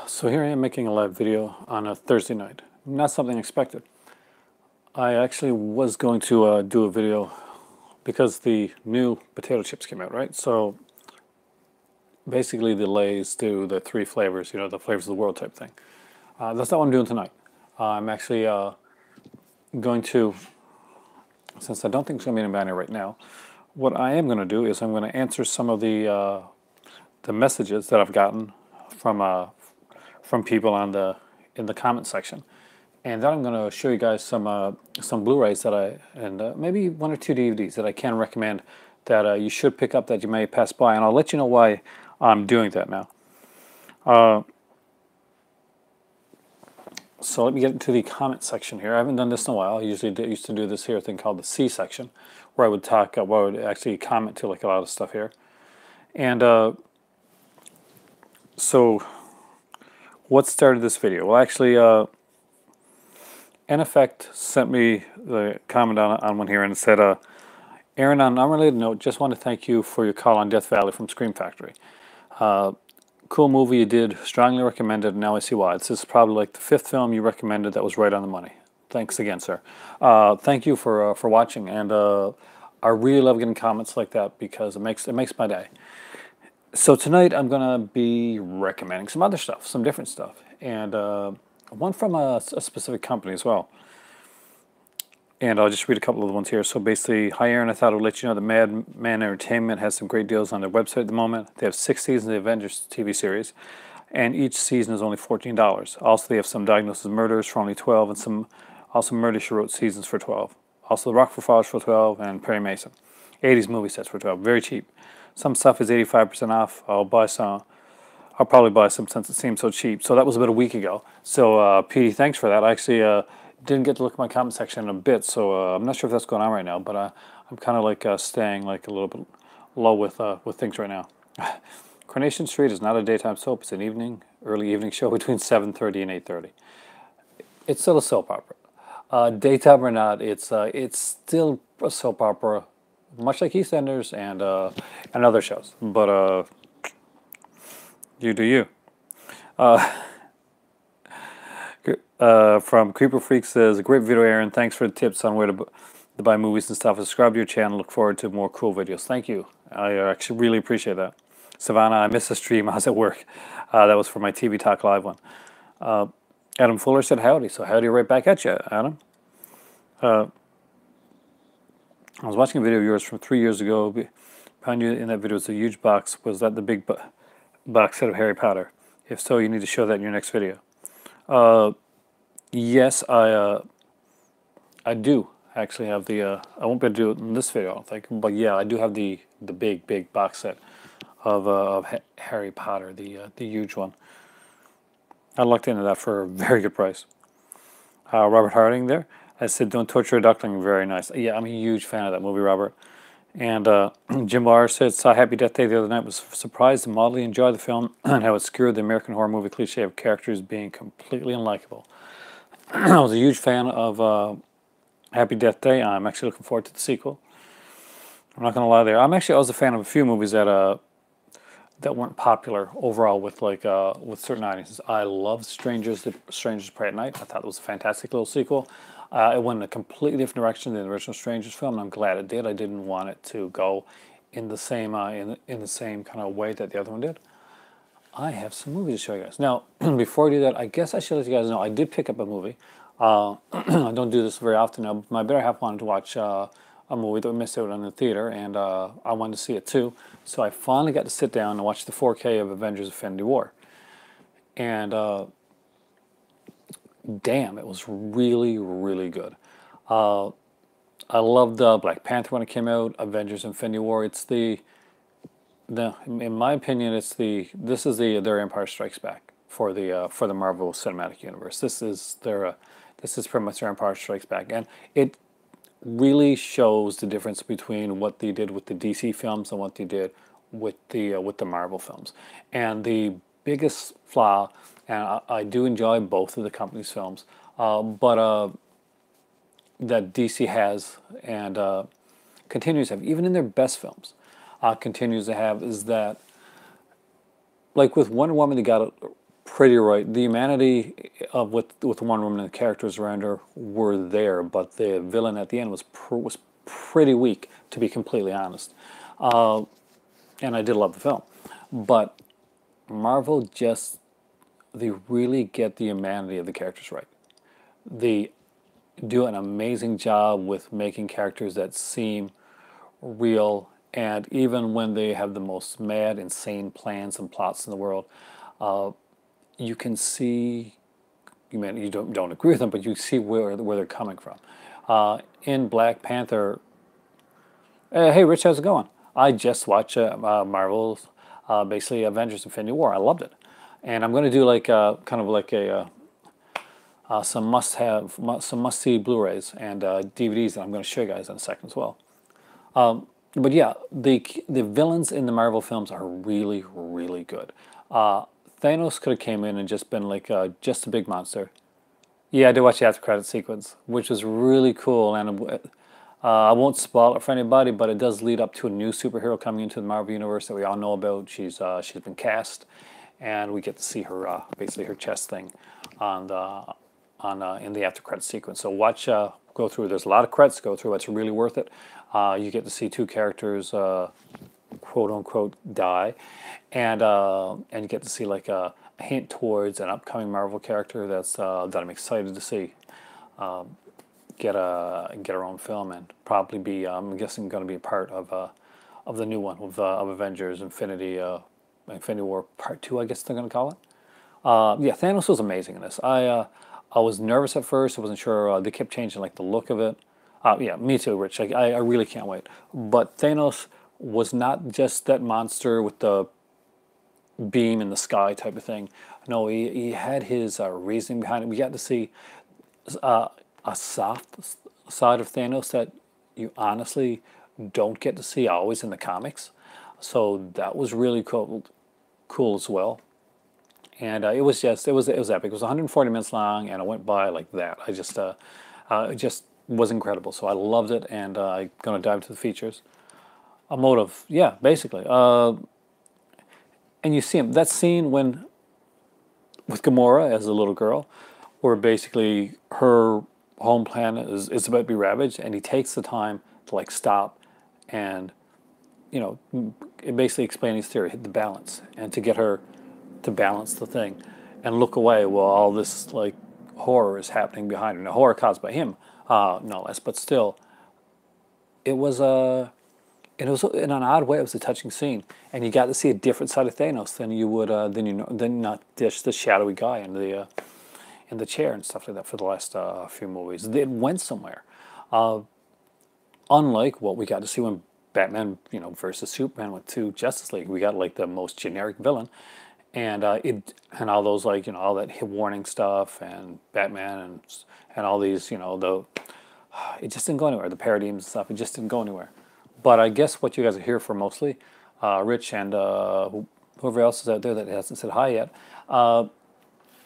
So here I am making a live video on a Thursday night. Not something expected. I actually was going to do a video because the new potato chips came out, right? So basically the Lay's do the three flavors, the flavors of the world type thing. That's not what I'm doing tonight. I'm actually going to, since I don't think it's going to be in a banner right now, what I am going to do is I'm going to answer some of the messages that I've gotten from people in the comment section, and then I'm going to show you guys some Blu-rays that and maybe one or two DVDs that I can recommend that you should pick up that you may pass by, and I'll let you know why I'm doing that now. So let me get into the comment section here. I haven't done this in a while. I usually used to do this here thing called the C section, where I would talk, where I would actually comment to like a lot of stuff here, and so. What started this video? Well, actually, NFect sent me the comment on one here and said, Aaron, on an unrelated note, just want to thank you for your call on Death Valley from Scream Factory. Cool movie you did, strongly recommended, and now I see why. This is probably like the fifth film you recommended that was right on the money. Thanks again, sir. Thank you for watching, and I really love getting comments like that because it makes my day. So tonight I'm going to be recommending some other stuff, some different stuff, and one from a specific company as well. And I'll just read a couple of the ones here. So basically, hi Aaron, I thought I would let you know that Madman Entertainment has some great deals on their website at the moment. They have 6 seasons of the Avengers TV series, and each season is only $14. Also, they have some Diagnosis Murders for only $12, and some also Murder, She Wrote seasons for $12. Also, The Rockford Files for $12, and Perry Mason. 80s movie sets for $12. Very cheap. Some stuff is 85% off. I'll probably buy some since it seems so cheap. So that was about a week ago. So Petey, thanks for that. I actually didn't get to look at my comment section in a bit, so I'm not sure if that's going on right now. But I'm kind of like staying like a little bit low with things right now. Coronation Street is not a daytime soap. It's an early evening show between 7:30 and 8:30. It's still a soap opera. Daytime or not, it's still a soap opera. Much like EastEnders and other shows, but you do you. From Creeper Freak says, a great video, Aaron. Thanks for the tips on where to buy movies and stuff. Subscribe to your channel. Look forward to more cool videos. Thank you. I actually really appreciate that. Savannah, I missed the stream. I was at work. That was for my TV Talk Live one. Adam Fuller said howdy. So howdy right back at you, Adam. I was watching a video of yours from 3 years ago. Behind you in that video was a huge box. Was that the big box set of Harry Potter? If so, you need to show that in your next video. Yes, I do actually have the. I won't be able to do it in this video, I don't think. But yeah, I do have the big box set of Harry Potter, the huge one. I lucked into that for a very good price. Robert Harding there. I said, don't torture a duckling. Very nice. Yeah, I'm a huge fan of that movie, Robert. And Jim Barr said, saw Happy Death Day the other night, was surprised and mildly enjoyed the film and how it skewed the American horror movie cliche of characters being completely unlikable. I was a huge fan of Happy Death Day. I'm actually looking forward to the sequel. I'm not going to lie there. I was a fan of a few movies that weren't popular overall with certain audiences. I loved Strangers Pray at Night. I thought it was a fantastic little sequel. It went in a completely different direction than the original Strangers film, and I'm glad it did. I didn't want it to go in the same in the same kind of way that the other one did. I have some movies to show you guys. Now, before I do that, I guess I should let you guys know I did pick up a movie. I don't do this very often now. My better half wanted to watch a movie that we missed out on in the theater, and I wanted to see it too. So I finally got to sit down and watch the 4K of Avengers Infinity War. And damn, it was really, really good. I loved Black Panther when it came out. Avengers Infinity War. It's in my opinion, this is their Empire Strikes Back for the Marvel Cinematic Universe. This is pretty much their Empire Strikes Back, and it really shows the difference between what they did with the DC films and what they did with the Marvel films. And the biggest flaw, and I do enjoy both of the company's films, but that DC has and continues to have, even in their best films, continues to have, is that, like with Wonder Woman, they got it pretty right. The humanity of with Wonder Woman and the characters around her were there, but the villain at the end was pretty weak, to be completely honest. And I did love the film, but Marvel just they really get the humanity of the characters right. They do an amazing job with making characters that seem real, and even when they have the most mad, insane plans and plots in the world, you can see. You mean you don't agree with them, but you see where they're coming from. In Black Panther, hey Rich, how's it going? I just watched Marvel's basically Avengers: Infinity War. I loved it, and I'm going to do like kind of like a some must see Blu-rays and DVDs that I'm going to show you guys in a second as well. But yeah, the villains in the Marvel films are really really good. Thanos could have came in and just been like just a big monster. Yeah, I did watch the after credit sequence, which was really cool, and I won't spoil it for anybody, but it does lead up to a new superhero coming into the Marvel universe that we all know about. She's been cast, and we get to see her basically her chest thing on the in the after credit sequence. So watch go through. There's a lot of credits to go through. It's really worth it. You get to see two characters, quote unquote, die, and you get to see like a hint towards an upcoming Marvel character that I'm excited to see. Get her own film and probably be I'm guessing going to be a part of the new one of Avengers Infinity War Part 2, I guess they're going to call it. Yeah, Thanos was amazing in this. I was nervous at first. I wasn't sure. They kept changing like the look of it. Yeah, me too, Rich. I really can't wait. But Thanos was not just that monster with the beam in the sky type of thing. No, he had his reasoning behind it. We got to see a soft side of Thanos that you honestly don't get to see always in the comics. So that was really cool as well. And it was epic. It was 140 minutes long, and it went by like that. It just was incredible. So I loved it, and I'm gonna dive into the features. A motive, yeah, basically. And you see him. That scene when with Gamora as a little girl, where basically her home planet is about to be ravaged, and he takes the time to like stop and basically explain his theory, hit the balance, and to get her to balance the thing and look away while all this like horror is happening behind her. Now, horror caused by him, no less, but still, it was it was in an odd way. It was a touching scene, and you got to see a different side of Thanos than you would than not just the shadowy guy in the chair and stuff like that for the last few movies. It went somewhere, unlike what we got to see when Batman, versus Superman went to Justice League. We got like the most generic villain, and and all those like all that hit warning stuff and Batman and all these it just didn't go anywhere. The parodies and stuff, it just didn't go anywhere. But I guess what you guys are here for mostly, Rich and whoever else is out there that hasn't said hi yet, I'm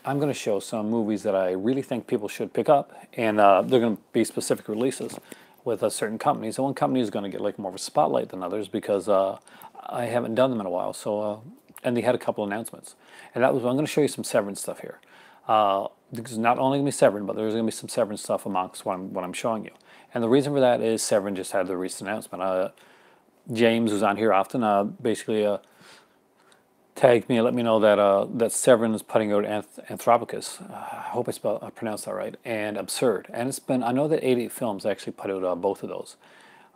going to show some movies that I really think people should pick up, and they're going to be specific releases with certain companies. And one company is going to get like more of a spotlight than others because I haven't done them in a while. So and they had a couple announcements, and I'm going to show you some Severin stuff here. Because not only going to be Severin, but there's going to be some Severin stuff amongst what I'm showing you. And the reason for that is Severin just had the recent announcement. James, who's on here often, basically tagged me and let me know that Severin is putting out Anthropicus. I hope I pronounced that right. And Absurd. And it's been, I know that 88 Films actually put out both of those.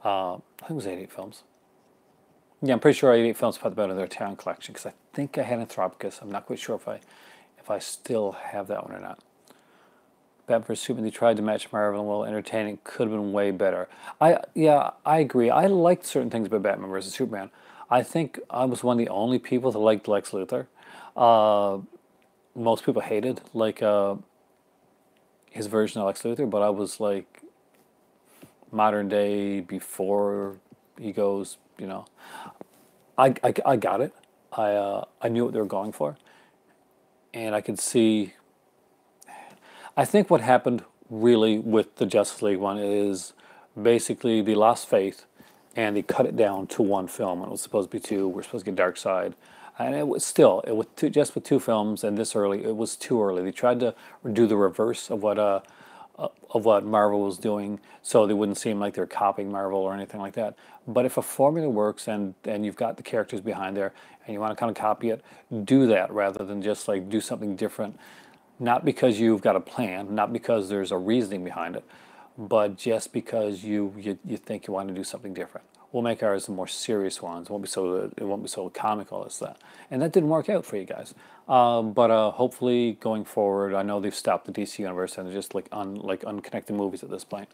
I think it was 88 Films. Yeah, I'm pretty sure 88 Films put them out in their talent collection because I think I had Anthropicus. I'm not quite sure if I still have that one or not. Batman vs Superman, they tried to match Marvel, and while entertaining, could have been way better. I agree. I liked certain things about Batman vs Superman. I think I was one of the only people that liked Lex Luthor. Most people hated his version of Lex Luthor, but I was like modern day before he goes. I got it. I knew what they were going for, and I could see. I think what happened really with the Justice League one is basically they lost faith and they cut it down to one film. It was supposed to be two. We're supposed to get Darkseid. And it was still, it was just with 2 films and this early, it was too early. They tried to do the reverse of what Marvel was doing, so they wouldn't seem like they're copying Marvel or anything like that. But if a formula works and you've got the characters behind there and you want to kind of copy it, do that rather than just like do something different. Not because you've got a plan, not because there's a reasoning behind it, but just because you think you want to do something different. We'll make ours the more serious ones. It won't be so comical as that. And that didn't work out for you guys. But hopefully going forward, I know they've stopped the DC universe and they're just like unconnected movies at this point.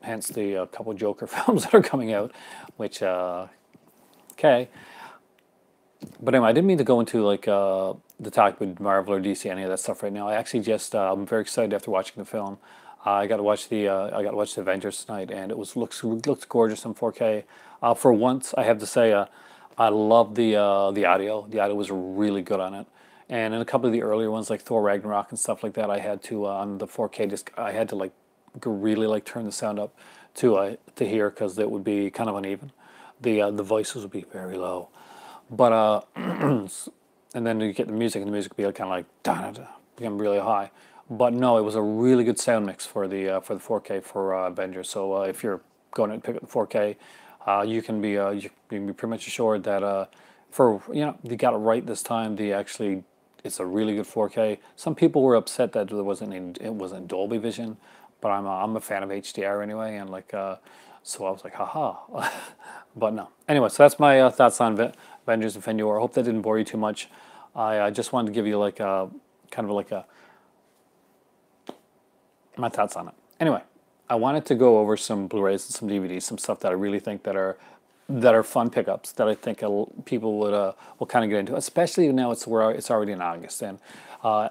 Hence the couple Joker films that are coming out, which okay. But anyway, I didn't mean to go into like the talk with Marvel or DC, any of that stuff right now. I actually just I'm very excited after watching the film. I got to watch the Avengers tonight, and it looks gorgeous in 4K. For once, I have to say, I love the audio. The audio was really good on it. And in a couple of the earlier ones, like Thor Ragnarok and stuff like that, I had to on the 4K disc, I had to like really like turn the sound up to hear because it would be kind of uneven. The voices would be very low, but and then you get the music, and the music would be kind of like become really high. But no, it was a really good sound mix for the 4K for Avengers. So if you're going to pick up the 4K, you can be pretty much assured that for they got it right this time. It's a really good 4K. Some people were upset that it wasn't Dolby Vision, but I'm a fan of HDR anyway, and like so I was like haha. But no. Anyway, so that's my thoughts on Avengers: Infinity War. I hope that didn't bore you too much. I just wanted to give you like a kind of like a my thoughts on it. Anyway, I wanted to go over some Blu-rays and some DVDs, some stuff that I really think that are fun pickups that I think people will kind of get into, especially now it's already in August. And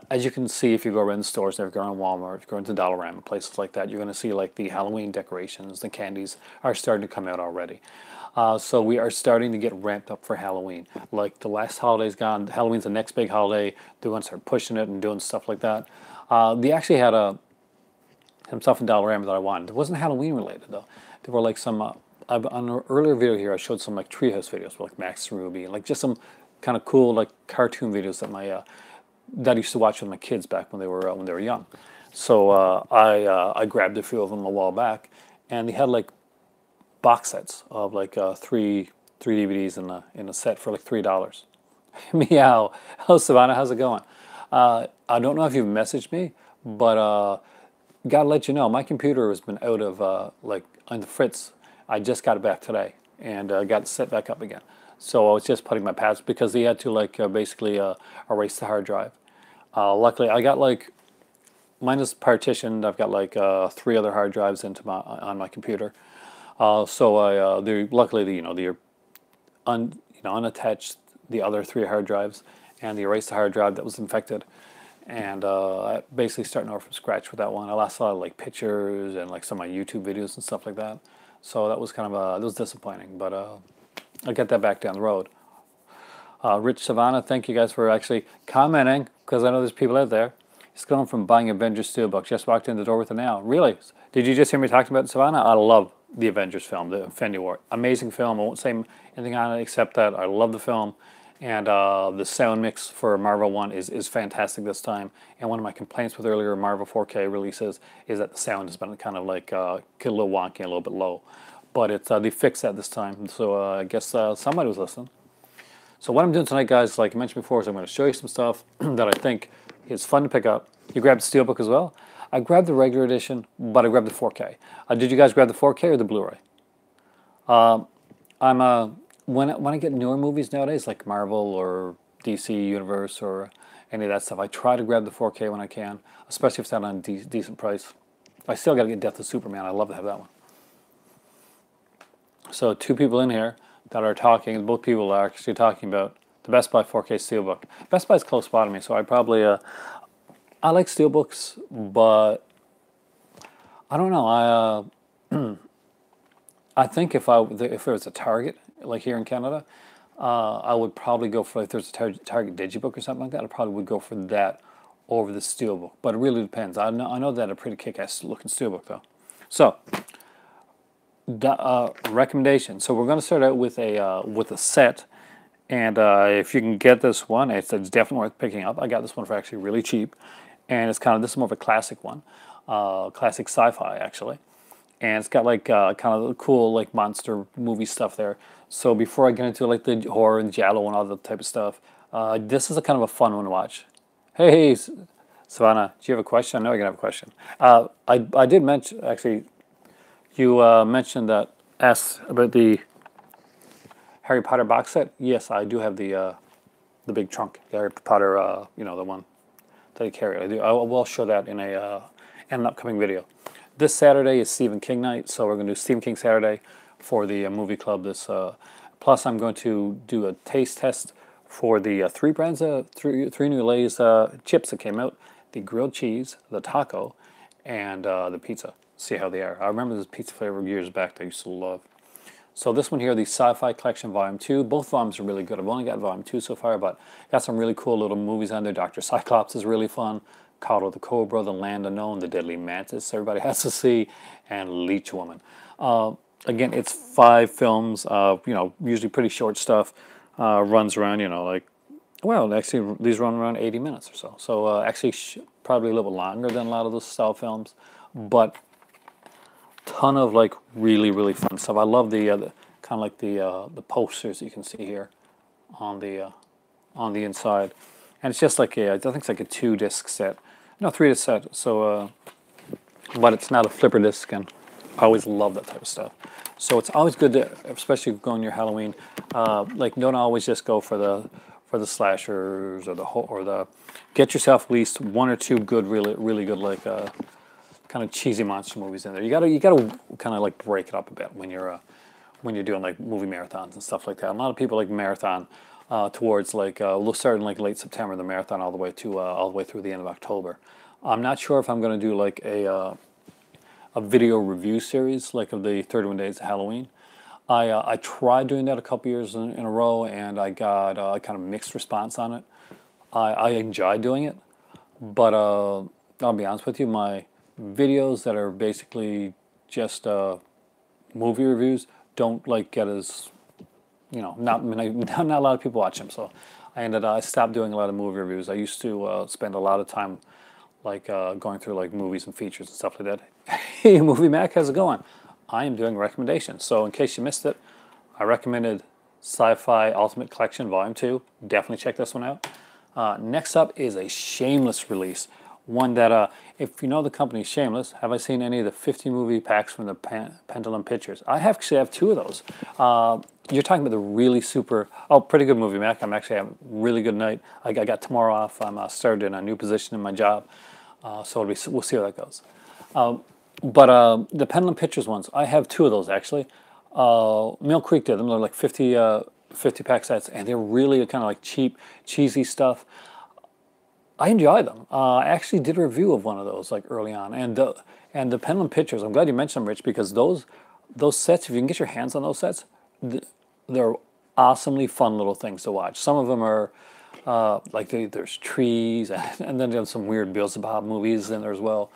as you can see, if you go around the stores, if you go around Walmart, if you go into Dollarama, places like that, you're going to see like the Halloween decorations, the candies are starting to come out already. So we are starting to get ramped up for Halloween. Like the last holiday's gone, Halloween's the next big holiday. They're going to start pushing it and doing stuff like that. They actually had some stuff in Dollarama that I wanted. It wasn't Halloween related though. There were like some on an earlier video here I showed some like treehouse videos with like Max and Ruby and like just some kind of cool like cartoon videos that that I used to watch with my kids back when they were young. So I grabbed a few of them a while back, and they had like box sets of like three DVDs in a set for like $3. Meow. Hello Savannah, how's it going? I don't know if you've messaged me, but gotta let you know, my computer has been out of like on the fritz. I just got it back today and got it set back up again. So I was just putting my pads because they had to like basically erase the hard drive. Luckily, I got like mine is partitioned. I've got like 3 other hard drives on my computer. So they're luckily they're unattached the other 3 hard drives, and they erased the hard drive that was infected. And basically starting over from scratch with that one. I lost a lot of like pictures and like some of my YouTube videos and stuff like that. So that was kind of that was disappointing, but I'll get that back down the road. Rich Savannah, thank you guys for actually commenting, because I know there's people out there. It's going from buying Avengers Steelbook. Just walked in the door with it now. Really? Did you just hear me talking about Savannah? I love the Avengers film, the Infinity War. Amazing film. I won't say anything on it except that I love the film. And the sound mix for Marvel 1 is fantastic this time. And one of my complaints with earlier Marvel 4K releases is that the sound has been kind of like a little wonky, a little bit low. But they fixed that this time. So I guess somebody was listening. So what I'm doing tonight, guys, like I mentioned before, is I'm going to show you some stuff that I think is fun to pick up. You grabbed the Steelbook as well. I grabbed the regular edition, but I grabbed the 4K. Did you guys grab the 4K or the Blu-ray? When I get newer movies nowadays, like Marvel or DC Universe or any of that stuff, I try to grab the 4K when I can, especially if it's not on a decent price. I still got to get Death of Superman. I'd love to have that one. So 2 people in here that are talking, both people are actually talking about the Best Buy 4K Steelbook. Best Buy's close by to me, so I probably, I like Steelbooks, but I don't know. I think if there was a Target, like here in Canada, I would probably go for, if there's a Target Digibook or something like that, I probably would go for that over the Steelbook. But it really depends. I know that a pretty kick-ass looking Steelbook though. So, recommendation. So we're going to start out with a set, And if you can get this one, it's definitely worth picking up. I got this one for actually really cheap, and it's kind of, this is more of a classic one, classic sci-fi actually, and it's got like kind of cool like monster movie stuff there. So before I get into like the horror and giallo and all that type of stuff, this is a kind of a fun one to watch. Hey, Savannah, do you have a question? I know you're gonna have a question. I did mention actually, you mentioned that, asked about the Harry Potter box set. Yes, I do have the big trunk, the Harry Potter, you know, the one that I carry. I do. I will show that in an upcoming video. This Saturday is Stephen King night, so we're going to do Stephen King Saturday for the movie club. Plus I'm going to do a taste test for the three new Lay's chips that came out: the grilled cheese, the taco, and the pizza. See how they are. I remember this pizza flavor years back that I used to love. So this one here, the Sci-Fi Collection Volume 2. Both volumes are really good. I've only got Volume 2 so far, but got some really cool little movies on there. Dr. Cyclops is really fun. Kato the Cobra, The Land Unknown, The Deadly Mantis, everybody has to see, and Leech Woman. Again, it's 5 films, you know, usually pretty short stuff. Runs around, you know, like, well, actually, these run around 80 minutes or so. So actually, probably a little bit longer than a lot of those style films, but ton of like really fun stuff. I love the kind of like the posters you can see here on the inside, and it's just like I think it's like a 2-disc set, no 3-disc set. So, but it's not a flipper disc, and I always love that type of stuff. So it's always good to, especially going near Halloween, like don't always just go for the slashers or the get yourself at least 1 or 2 good, really good like kind of cheesy monster movies in there. You gotta kind of like break it up a bit when you're doing like movie marathons and stuff like that. A lot of people like marathon towards like we'll start in like late September, the marathon all the way through the end of October. I'm not sure if I'm going to do like a video review series like of the 31 Days of Halloween. I tried doing that a couple years in a row, and I got kind of mixed response on it. I enjoy doing it, but I'll be honest with you, my videos that are basically just movie reviews don't like get as, you know, not a lot of people watch them. So I stopped doing a lot of movie reviews. I used to spend a lot of time like going through like movies and features and stuff like that. Hey, Movie Mac, how's it going? I am doing recommendations. So in case you missed it, I recommended Sci-Fi Ultimate Collection Volume 2. Definitely check this one out. Next up is a Shameless release. One that, if you know the company Shameless, have I seen any of the 50 movie packs from the Pendulum Pictures? I actually have 2 of those. You're talking about the really pretty good movie, Mac. I'm actually having a really good night. I got tomorrow off. I'm started in a new position in my job, so we'll see how that goes. But the Pendulum Pictures ones, I have 2 of those actually. Mill Creek did them. They're like 50 pack sets, and they're really kind of like cheap, cheesy stuff. I enjoy them. I actually did a review of one of those like early on, and the Pendulum Pictures. I'm glad you mentioned them, Rich, because those sets, if you can get your hands on those sets, they're awesomely fun little things to watch. Some of them are like there's trees, and then there's some weird Beelzebub movies in there as well,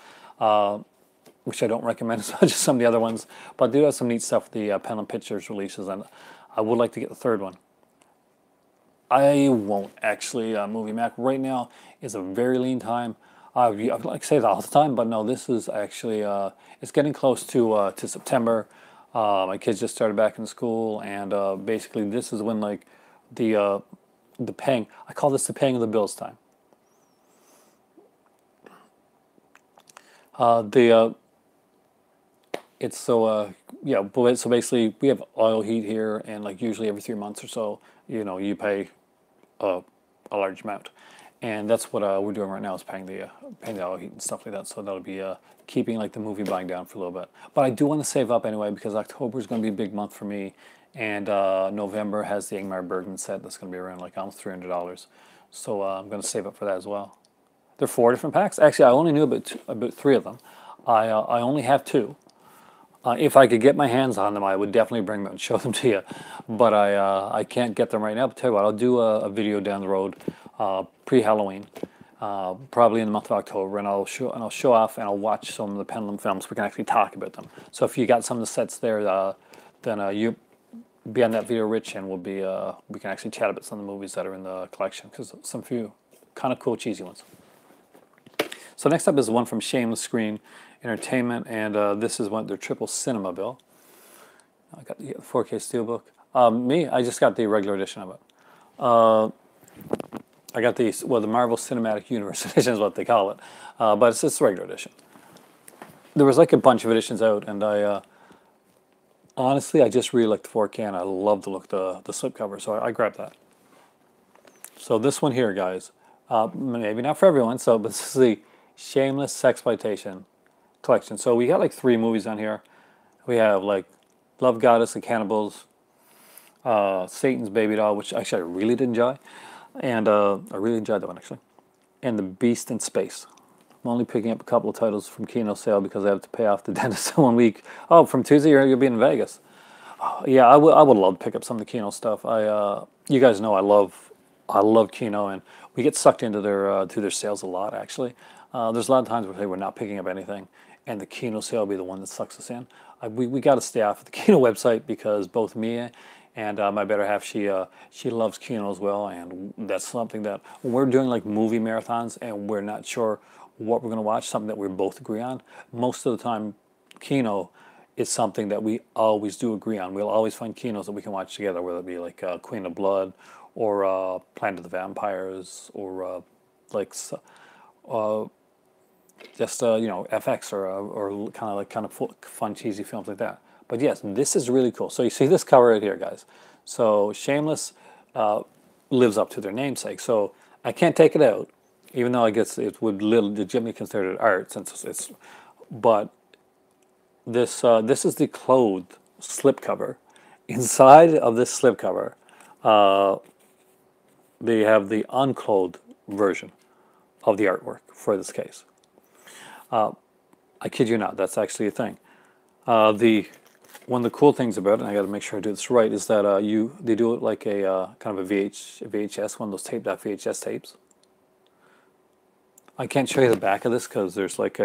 which I don't recommend as much as some of the other ones. But they do have some neat stuff with the Pendulum Pictures releases, and I would like to get the 3rd one. I won't actually, Movie Mac. Right now is a very lean time. I like to say that all the time, but no, this is actually, it's getting close to September. My kids just started back in school, and basically this is when like the paying, I call this the paying of the bills time. It's so, yeah, so basically we have oil heat here, and like usually every 3 months or so, you know, you pay a large amount, and that's what we're doing right now, is paying the oil heat and stuff like that. So that'll be keeping like the movie buying down for a little bit. But I do want to save up anyway, because October is going to be a big month for me, and November has the Ingmar Bergman set that's going to be around like almost $300. So I'm going to save up for that as well. There are 4 different packs. Actually, I only knew about 3 of them. I only have 2. If I could get my hands on them, I would definitely bring them and show them to you. But I can't get them right now. But tell you what, I'll do a video down the road, pre-Halloween, probably in the month of October, and I'll show off, and I'll watch some of the Pendulum films. We can actually talk about them. So if you got some of the sets there, then be on that video rich, and we'll be we can actually chat about some of the movies that are in the collection, because some few kind of cool cheesy ones. So next up is one from Shameless Screen Entertainment, and this is their triple cinema bill. I got the 4K Steelbook. I just got the regular edition of it. I got the Marvel Cinematic Universe edition is what they call it, but it's the regular edition. There was like a bunch of editions out, and honestly, I just really like the 4K, and I love the look of the slipcover, so I grabbed that. So this one here, guys, maybe not for everyone, but this is the Shameless Exploitation collection. So we got like 3 movies on here. We have like Love Goddess, The Cannibals, Satan's Baby Doll, which actually I really did enjoy, and I really enjoyed that one actually, and The Beast in Space. I'm only picking up a couple of titles from Kino sale because I have to pay off the dentist in 1 week. Oh, from Tuesday you'll be in Vegas. Yeah, I would love to pick up some of the Kino stuff. You guys know I love Kino, and we get sucked into their sales a lot actually. There's a lot of times where we're not picking up anything, and the Kino sale will be the one that sucks us in. We got to stay off of the Kino website because both Mia and my better half, she loves Kino as well, and that's something that when we're doing like movie marathons and we're not sure what we're going to watch, something that we both agree on, most of the time Kino is something that we always do agree on. We'll always find Kinos that we can watch together, whether it be like Queen of Blood or Planet of the Vampires or just you know, FX or kind of fun cheesy films like that. But yes, this is really cool. So you see this cover right here, guys. So Shameless lives up to their namesake. So I can't take it out, even though I guess it would legitimately considered art, since it's. But this is the clothed slipcover. Inside of this slipcover, they have the unclothed version of the artwork for this case. I kid you not, that's actually a thing. One of the cool things about it, and I got to make sure I do this right, is that they do it like a kind of a VHS, one of those VHS tapes. I can't show you the back of this because there's like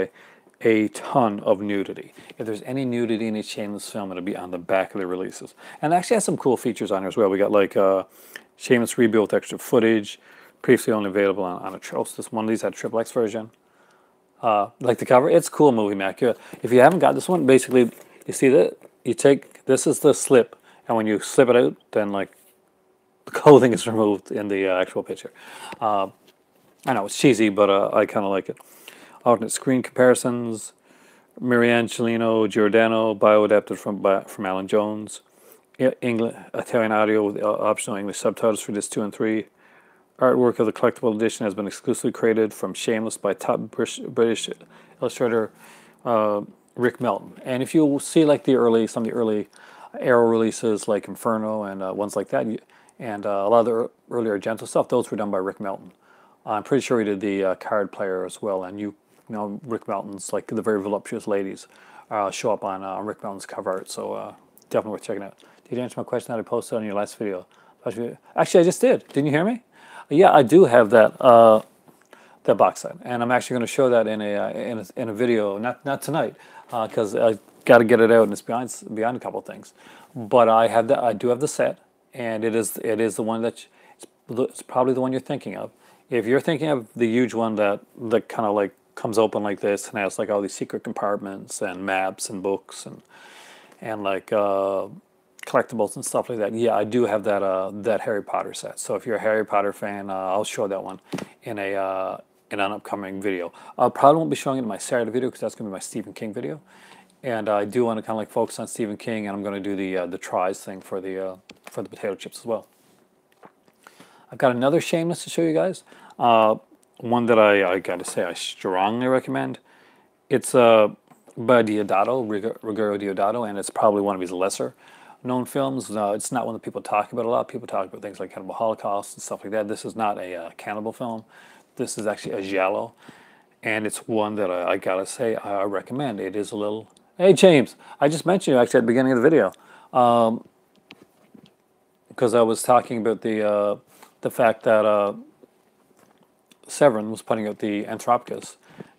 a ton of nudity. If there's any nudity in a Shameless film, it'll be on the back of the releases. And it actually has some cool features on here as well. We got like Shameless rebuilt extra footage, previously only available on a this one of these had a XXX version. Like the cover, it's a cool movie, Mac. If you haven't got this one, basically you see that you take this is the slip, and when you slip it out, then like the clothing is removed in the actual picture. I know it's cheesy, but I kind of like it. Alternate screen comparisons, Mariangelino Giordano, bio-adapted from Alan Jones. Italian audio with optional English subtitles for discs 2 and 3. Artwork of the collectible edition has been exclusively created from Shameless by top British illustrator Rick Melton. And if you see like some of the early Arrow releases like Inferno and ones like that, and a lot of the earlier Argento stuff, those were done by Rick Melton. I'm pretty sure he did the card player as well, and you know Rick Melton's like the very voluptuous ladies show up on Rick Melton's cover art, so definitely worth checking out. Did you answer my question that I posted on your last video? Actually, I just did. Didn't you hear me? Yeah, I do have that that box set, and I'm actually going to show that in a video, not tonight, because I got to get it out, and it's beyond a couple of things. But I have that. I do have the set, and it is the one it's probably the one you're thinking of. If you're thinking of the huge one that kind of like comes open like this and has like all these secret compartments and maps and books and like collectibles and stuff like that, yeah, I do have that Harry Potter set. So if you're a Harry Potter fan, I'll show that one in an upcoming video. I probably won't be showing it in my Saturday video because that's going to be my Stephen King video. And I do want to kind of like focus on Stephen King, and I'm going to do the tries thing for the potato chips as well. I've got another Shameless to show you guys. One that I got to say I strongly recommend. It's by Deodato, Ruggero Deodato, and it's probably one of his lesser known films. It's not one that people talk about a lot. People talk about things like Cannibal Holocaust and stuff like that. This is not a cannibal film. This is actually a giallo, and it's one that I gotta say I recommend. It is a little. Hey James, I just mentioned you actually at the beginning of the video, because I was talking about the fact that Severin was putting out the Anthropicus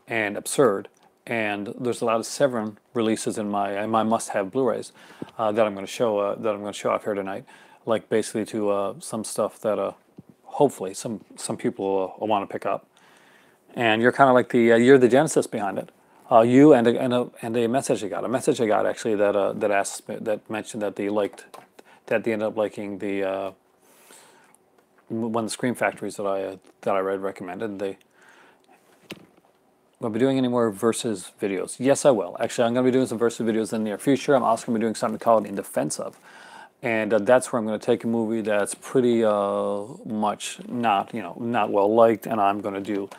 and Absurd, and there's a lot of Severin releases in my must-have Blu-rays that I'm going to show off here tonight. Like basically to some stuff that hopefully some people will want to pick up. And you're kind of like you're the genesis behind it. You and a message I got. A message I got actually that mentioned that they ended up liking the one of the Scream Factories that I read recommended. They will be doing any more versus videos. Yes, I will. Actually, I'm going to be doing some versus videos in the near future. I'm also going to be doing something called In Defense Of. And that's where I'm going to take a movie that's pretty much not well liked, and I'm going to do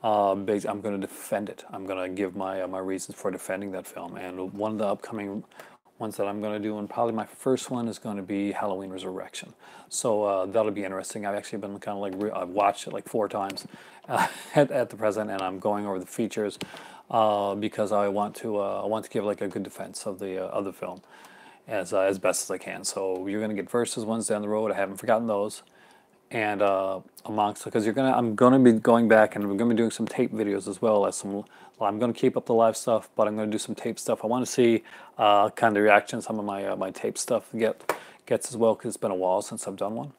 I'm going to defend it. I'm going to give my reasons for defending that film. And one of the upcoming ones that I'm going to do, and probably my first one, is going to be Halloween Resurrection. So that'll be interesting. I've actually been kind of like I've watched it like 4 times at the present, and I'm going over the features because I want to give like a good defense of the film as best as I can. So you're going to get versus ones down the road. I haven't forgotten those. And amongst, because I'm gonna be going back and we're gonna be doing some tape videos as well as some. Well, I'm gonna keep up the live stuff, but I'm gonna do some tape stuff. I want to see kind of the reaction some of my tape stuff gets as well, because it's been a while since I've done one.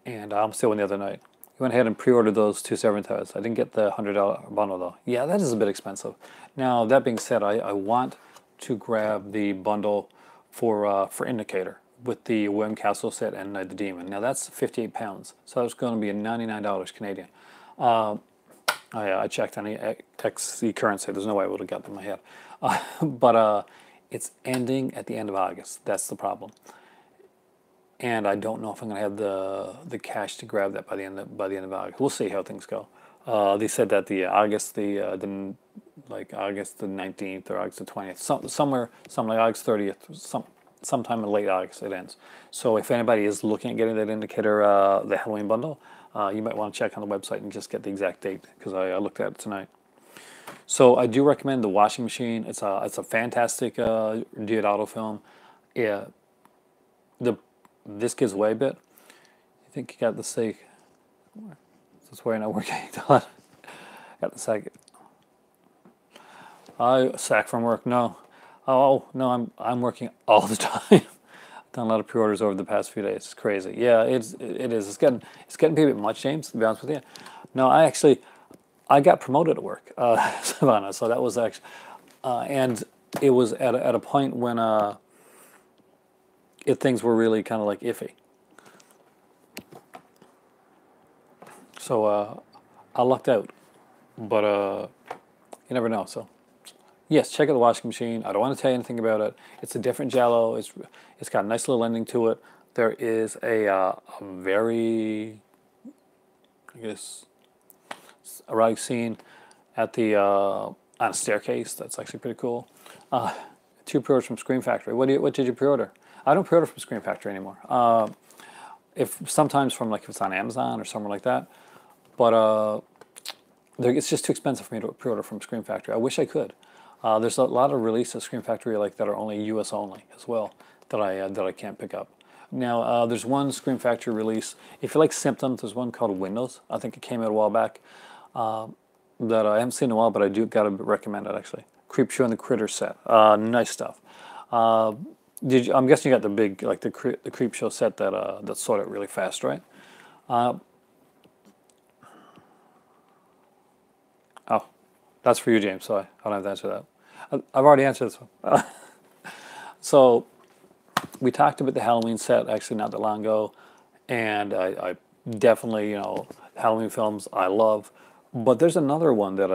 And I'm still one the other night. You went ahead and pre-ordered those 2 Severin titles. I didn't get the $100 bundle though. Yeah, that is a bit expensive. Now that being said, I want to grab the bundle for Indicator, with the William Castle set and Night the Demon. Now that's £58, so that's going to be $99 Canadian. I checked on the XC currency. There's no way I would have got them in my head. But it's ending at the end of August. That's the problem. And I don't know if I'm going to have the cash to grab that by the end of August. We'll see how things go. They said that August the 19th or August the 20th, somewhere like August 30th, sometime in late August it ends. So if anybody is looking at getting that Indicator, the Halloween bundle, you might want to check on the website and just get the exact date, because I looked at it tonight. So I do recommend The Washing Machine. It's a fantastic doddle film. Yeah, this gives away a bit. You think you got the steak? That's why you're not working. Got the sack. Sack from work? No. Oh no, I'm working all the time. I've done a lot of pre-orders over the past few days. It's crazy. Yeah, it is. It's getting a bit much, James, to be honest with you. No, I got promoted at work, Savannah. So that was actually, and it was at a point when things were really kind of like iffy. So I lucked out, but you never know. So. Yes, check out The Washing Machine. I don't want to tell you anything about it. It's a different Jello. It's got a nice little ending to it. There is a very, I guess, erotic scene at the on a staircase. That's actually pretty cool. 2 pre-orders from Scream Factory. What did you pre-order? I don't pre-order from Scream Factory anymore. If sometimes from if it's on Amazon or somewhere like that, but it's just too expensive for me to pre-order from Scream Factory. I wish I could. There's a lot of releases Scream Factory that are only U.S. only as well that I can't pick up. Now there's one Scream Factory release. If you like Symptoms, there's one called Windows. I think it came out a while back that I haven't seen in a while, but I do gotta recommend it actually. Creepshow and the Critter set. Nice stuff. I'm guessing you got the big the Creepshow set that sold out really fast, right? Oh, that's for you, James. So I don't have to answer that. I've already answered this one. So we talked about the Halloween set actually not that long ago, and I definitely, Halloween films I love, but there's another one that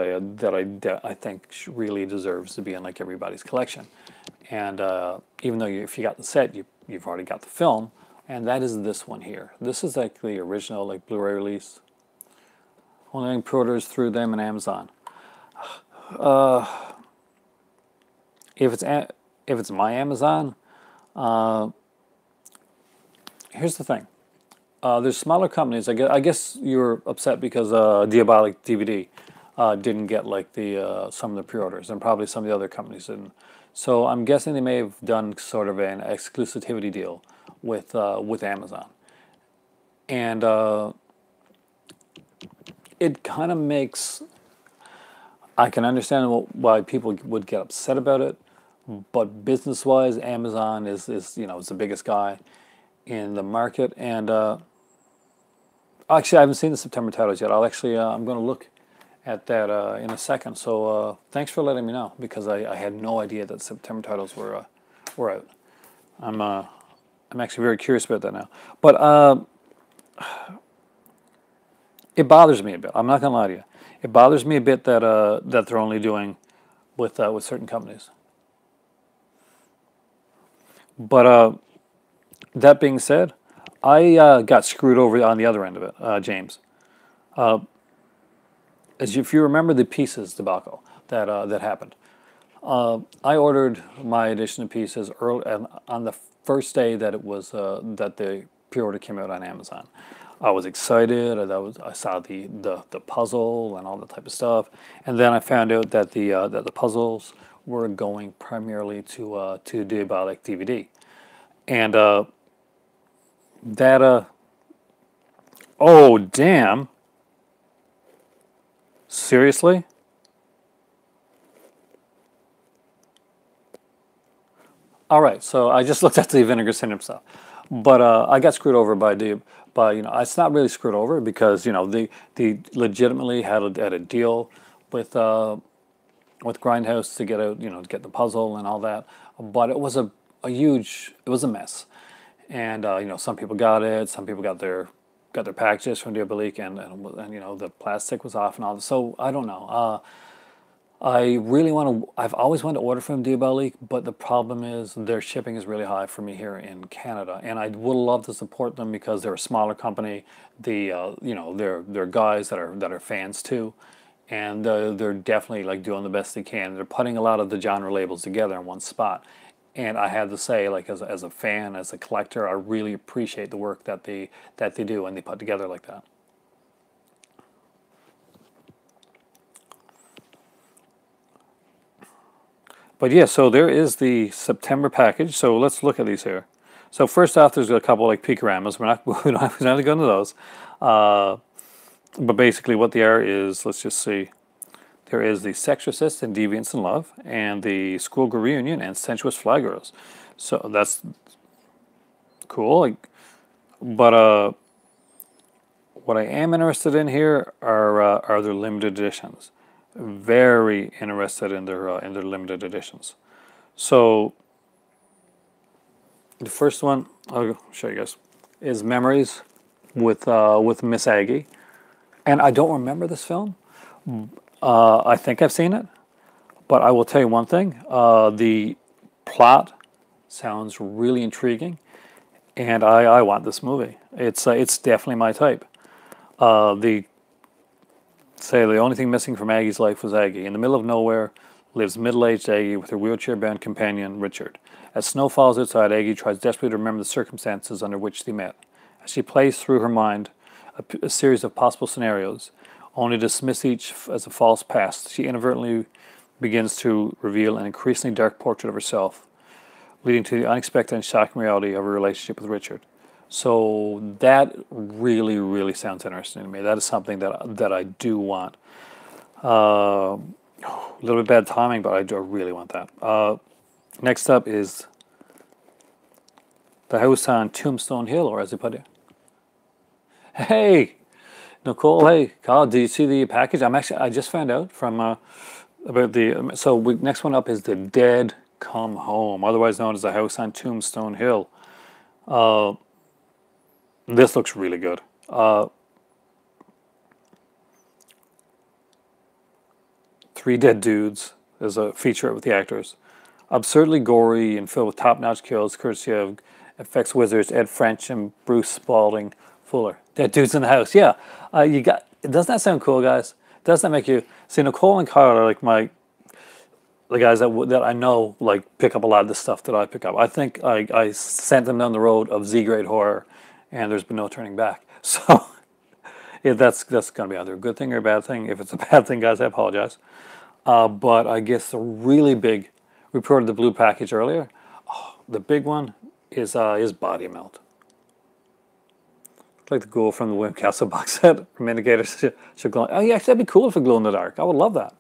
I think really deserves to be in everybody's collection. And even though if you got the set, you've already got the film, and that is this one here. This is the original Blu-ray release. Only pre-orders through them and Amazon. If it's my Amazon, here's the thing. There's smaller companies. I guess you're upset because Diabolic DVD didn't get some of the pre-orders, and probably some of the other companies didn't. So I'm guessing they may have done sort of an exclusivity deal with Amazon, and it kind of makes. I can understand why people would get upset about it, but business-wise, Amazon is you know, is the biggest guy in the market. And actually, I haven't seen the September titles yet. I'm going to look at that in a second. So thanks for letting me know, because I had no idea that September titles were out. I'm actually very curious about that now. But it bothers me a bit. I'm not going to lie to you. It bothers me a bit that that they're only doing with certain companies. But that being said, I got screwed over on the other end of it, James. If you remember the Pieces debacle that happened, I ordered my edition of Pieces early on the first day that it was that the pre-order came out on Amazon. I was excited. I saw the puzzle and all that type of stuff, and then I found out that the puzzles were going primarily to Diabolic DVD, and that oh damn, seriously. All right, so I just looked at the Vinegar Syndrome stuff, but I got screwed over by you know, it's not really screwed over, because you know they legitimately had a deal with Grindhouse to get out, you know, to get the puzzle and all that, but it was a huge, it was a mess, and you know, some people got it, some people got their packages from Diabolique, and you know, the plastic was off and all that. So I don't know. I really want to. I've always wanted to order from Diabolique, but the problem is their shipping is really high for me here in Canada, and I would love to support them because they're a smaller company. You know, they're guys that are fans too, and they're definitely like doing the best they can. They're putting a lot of the genre labels together in one spot, and I had to say, like, as a fan, as a collector, I really appreciate the work that they do and they put together like that. But yeah, so there is the September package. So let's look at these here. So first off, there's a couple like Peakoramas. We're not going to go into those. Uh, but basically what they are is, let's just see. There is the Sexorcist and Deviants in Love, and the Schoolgirl Reunion and Sensuous Fly Girls. So that's cool. Like, but what I am interested in here are their limited editions. Very interested in their limited editions. So the first one I'll show you guys is Memories with Miss Aggie, and I don't remember this film. I think I've seen it, but I will tell you one thing: the plot sounds really intriguing, and I want this movie. It's definitely my type. The Say the only thing missing from Aggie's life was Aggie. In the middle of nowhere lives middle-aged Aggie with her wheelchair-bound companion, Richard. As snow falls outside, Aggie tries desperately to remember the circumstances under which they met. As she plays through her mind a series of possible scenarios, only to dismiss each as a false past, she inadvertently begins to reveal an increasingly dark portrait of herself, leading to the unexpected and shocking reality of her relationship with Richard. So that really, really sounds interesting to me. That is something that I do want. A little bit bad timing, but I do really want that. Next up is The House on Tombstone Hill, or as they put it. Hey, Nicole. Hey, Carl. Do you see the package? I just found out from about the. So next one up is The Dead Come Home, otherwise known as The House on Tombstone Hill. This looks really good. Three Dead Dudes is a feature with the actors. Absurdly gory and filled with top-notch kills, courtesy of effects wizards Ed French and Bruce Spalding Fuller. Dead Dudes in the House. Yeah, you got. Doesn't that sound cool, guys? Doesn't that make you see? Nicole and Kyle are like the guys that I know like pick up a lot of the stuff that I pick up. I think I sent them down the road of Z-grade horror, and there's been no turning back. So yeah, that's going to be either a good thing or a bad thing. If it's a bad thing, guys, I apologize. But I guess the really big, we reported the blue package earlier. Oh, the big one is Body Melt. Like the ghoul from the William Castle box set from Indicators. Oh yeah, actually that'd be cool if it glow in the dark. I would love that.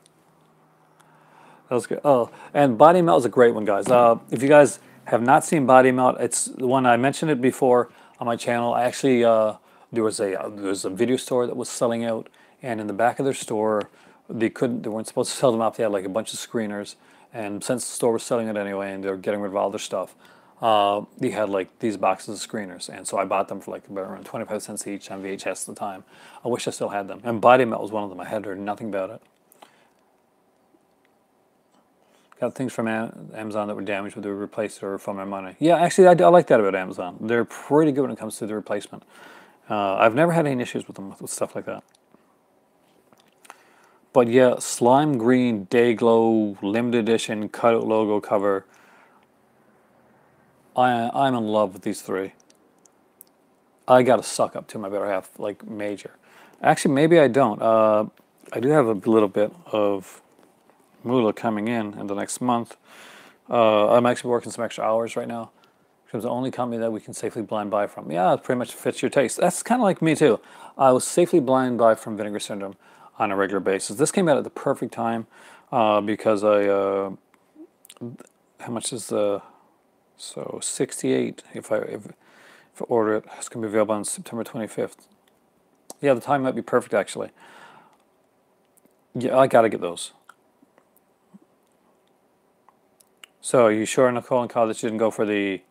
That was good. Oh, and Body Melt is a great one, guys. If you guys have not seen Body Melt, it's the one I mentioned it before on my channel. I actually there was a video store that was selling out, and in the back of their store, they weren't supposed to sell them off. They had like a bunch of screeners, and since the store was selling it anyway, and they were getting rid of all their stuff, they had like these boxes of screeners, and so I bought them for like about around 25 cents each on VHS at the time. I wish I still had them. And Body Melt was one of them. I had heard nothing about it. Got things from Amazon that were damaged, but they were replaced or from my money. Yeah, actually, I like that about Amazon. They're pretty good when it comes to the replacement. I've never had any issues with them with stuff like that. But yeah, Slime Green Day Glow limited edition cutout logo cover. I'm in love with these three. I got to suck up to my better half, like major. Actually, maybe I don't. I do have a little bit of moolah coming in the next month. I'm actually working some extra hours right now. It's the only company that we can safely blind buy from. Yeah, it pretty much fits your taste. That's kind of like me too. I was safely blind buy from Vinegar Syndrome on a regular basis. This came out at the perfect time because how much is the, so 68 if I order it. It's going to be available on September 25th. Yeah, the time might be perfect actually. Yeah, I got to get those. So, are you sure, Nicole and Kyle, that you didn't go for the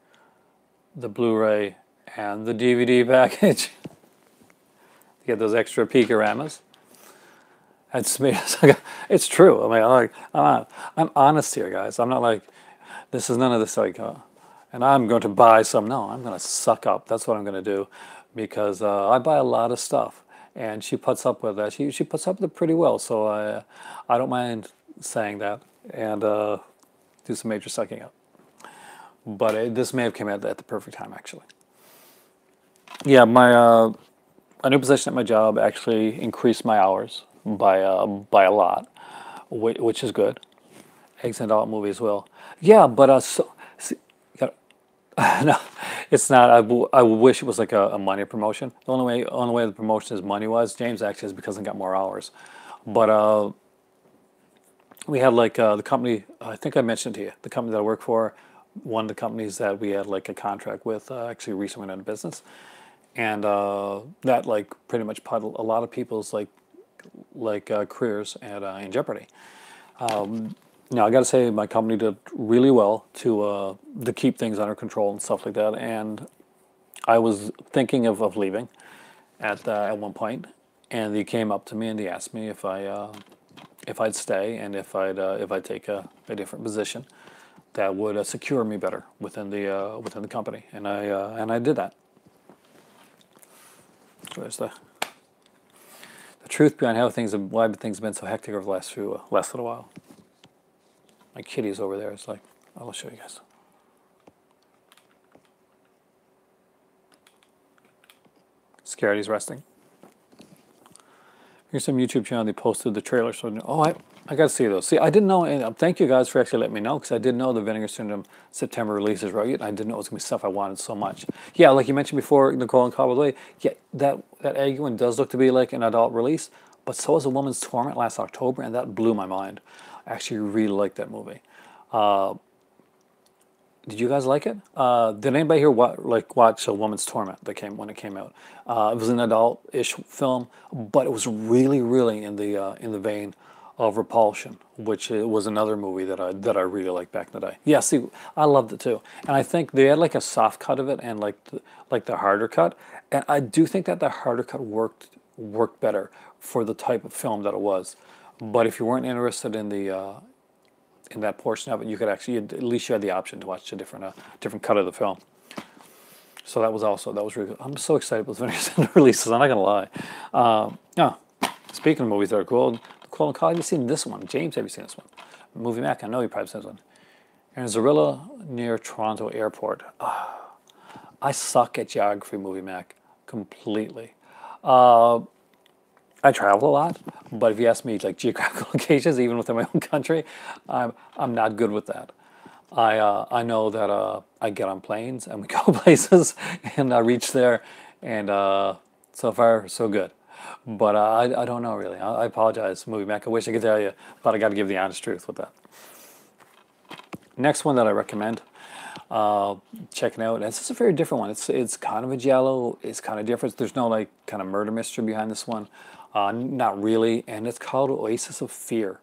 Blu-ray and the DVD package to get those extra Picaramas? That's me. It's true. I mean, I'm honest here, guys. I'm not like, this is none of this like, and I'm going to buy some. No, I'm going to suck up. That's what I'm going to do, because I buy a lot of stuff, and she puts up with that. She puts up with it pretty well. So I don't mind saying that, and do some major sucking up. But this may have come out at the perfect time, actually. Yeah, my a new position at my job actually increased my hours by a lot, which is good. Eggs and adult movie as well. Yeah, but so see, no, it's not. I wish it was like a money promotion. The only way the promotion is money wise. James actually is because I got more hours, but we had like the company. I think I mentioned to you the company that I work for. One of the companies that we had like a contract with actually recently went out of business, and that like pretty much put a lot of people's careers in jeopardy. Now I got to say my company did really well to keep things under control and stuff like that, and I was thinking of leaving at one point, and they came up to me and they asked me if I'd stay and if I'd take a different position that would secure me better within the company, and I did that. So there's the truth behind why things have been so hectic over the last little while. My kitty's over there. It's like, I'll show you guys. Scaredy's resting. Here's some YouTube channel. They posted the trailer. So, I got to see those. See, I didn't know, and thank you guys for actually letting me know, because I didn't know the Vinegar Syndrome September release is right. I didn't know it was going to be stuff I wanted so much. Yeah, like you mentioned before, Nicole and Cobble, yeah, that egg one does look to be like an adult release, but so is A Woman's Torment last October, and that blew my mind. I actually really liked that movie. Did you guys like it? Did anybody here watch A Woman's Torment when it came out? It was an adult-ish film, but it was really, really in the vein of Repulsion, which was another movie that I really liked back in the day. Yeah, see, I loved it too, and I think they had like a soft cut of it and like the harder cut, and I do think that the harder cut worked better for the type of film that it was. But if you weren't interested in that portion of it, you could actually, at least you had the option to watch a different cut of the film. So that was really good. I'm so excited with the releases. I'm not gonna lie. Speaking of movies that are cool, Nicole and Kyle, have you seen this one? James, have you seen this one? Movie Mac, I know you probably seen this one. In Zarilla near Toronto Airport. I suck at geography, Movie Mac, completely. I travel a lot, but if you ask me like geographical locations, even within my own country, I'm not good with that. I know that I get on planes and we go places and I reach there, and so far so good. But I don't know really. I apologize, Movie Mac. I wish I could tell you, but I got to give the honest truth with that. Next one that I recommend checking out. And this is a very different one. It's kind of a giallo. It's kind of different. There's no like kind of murder mystery behind this one. Not really. And it's called Oasis of Fear.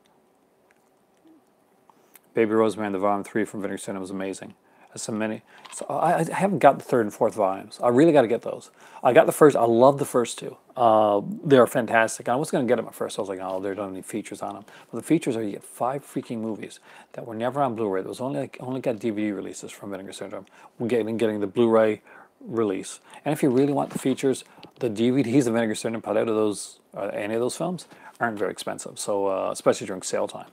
Baby Rosemary and the Volume 3 from Vinegar Syndrome was amazing. So many. So I haven't got the third and fourth volumes. I really got to get those. I got the first. I love the first two. They're fantastic. I was going to get them at first. I was like, oh, there don't any features on them. But the features are you get 5 freaking movies that were never on Blu-ray. It was only got DVD releases from Vinegar Syndrome. We're getting the Blu-ray release. And if you really want the features, the DVDs the Vinegar Syndrome put out of those, any of those films, aren't very expensive. So especially during sale time.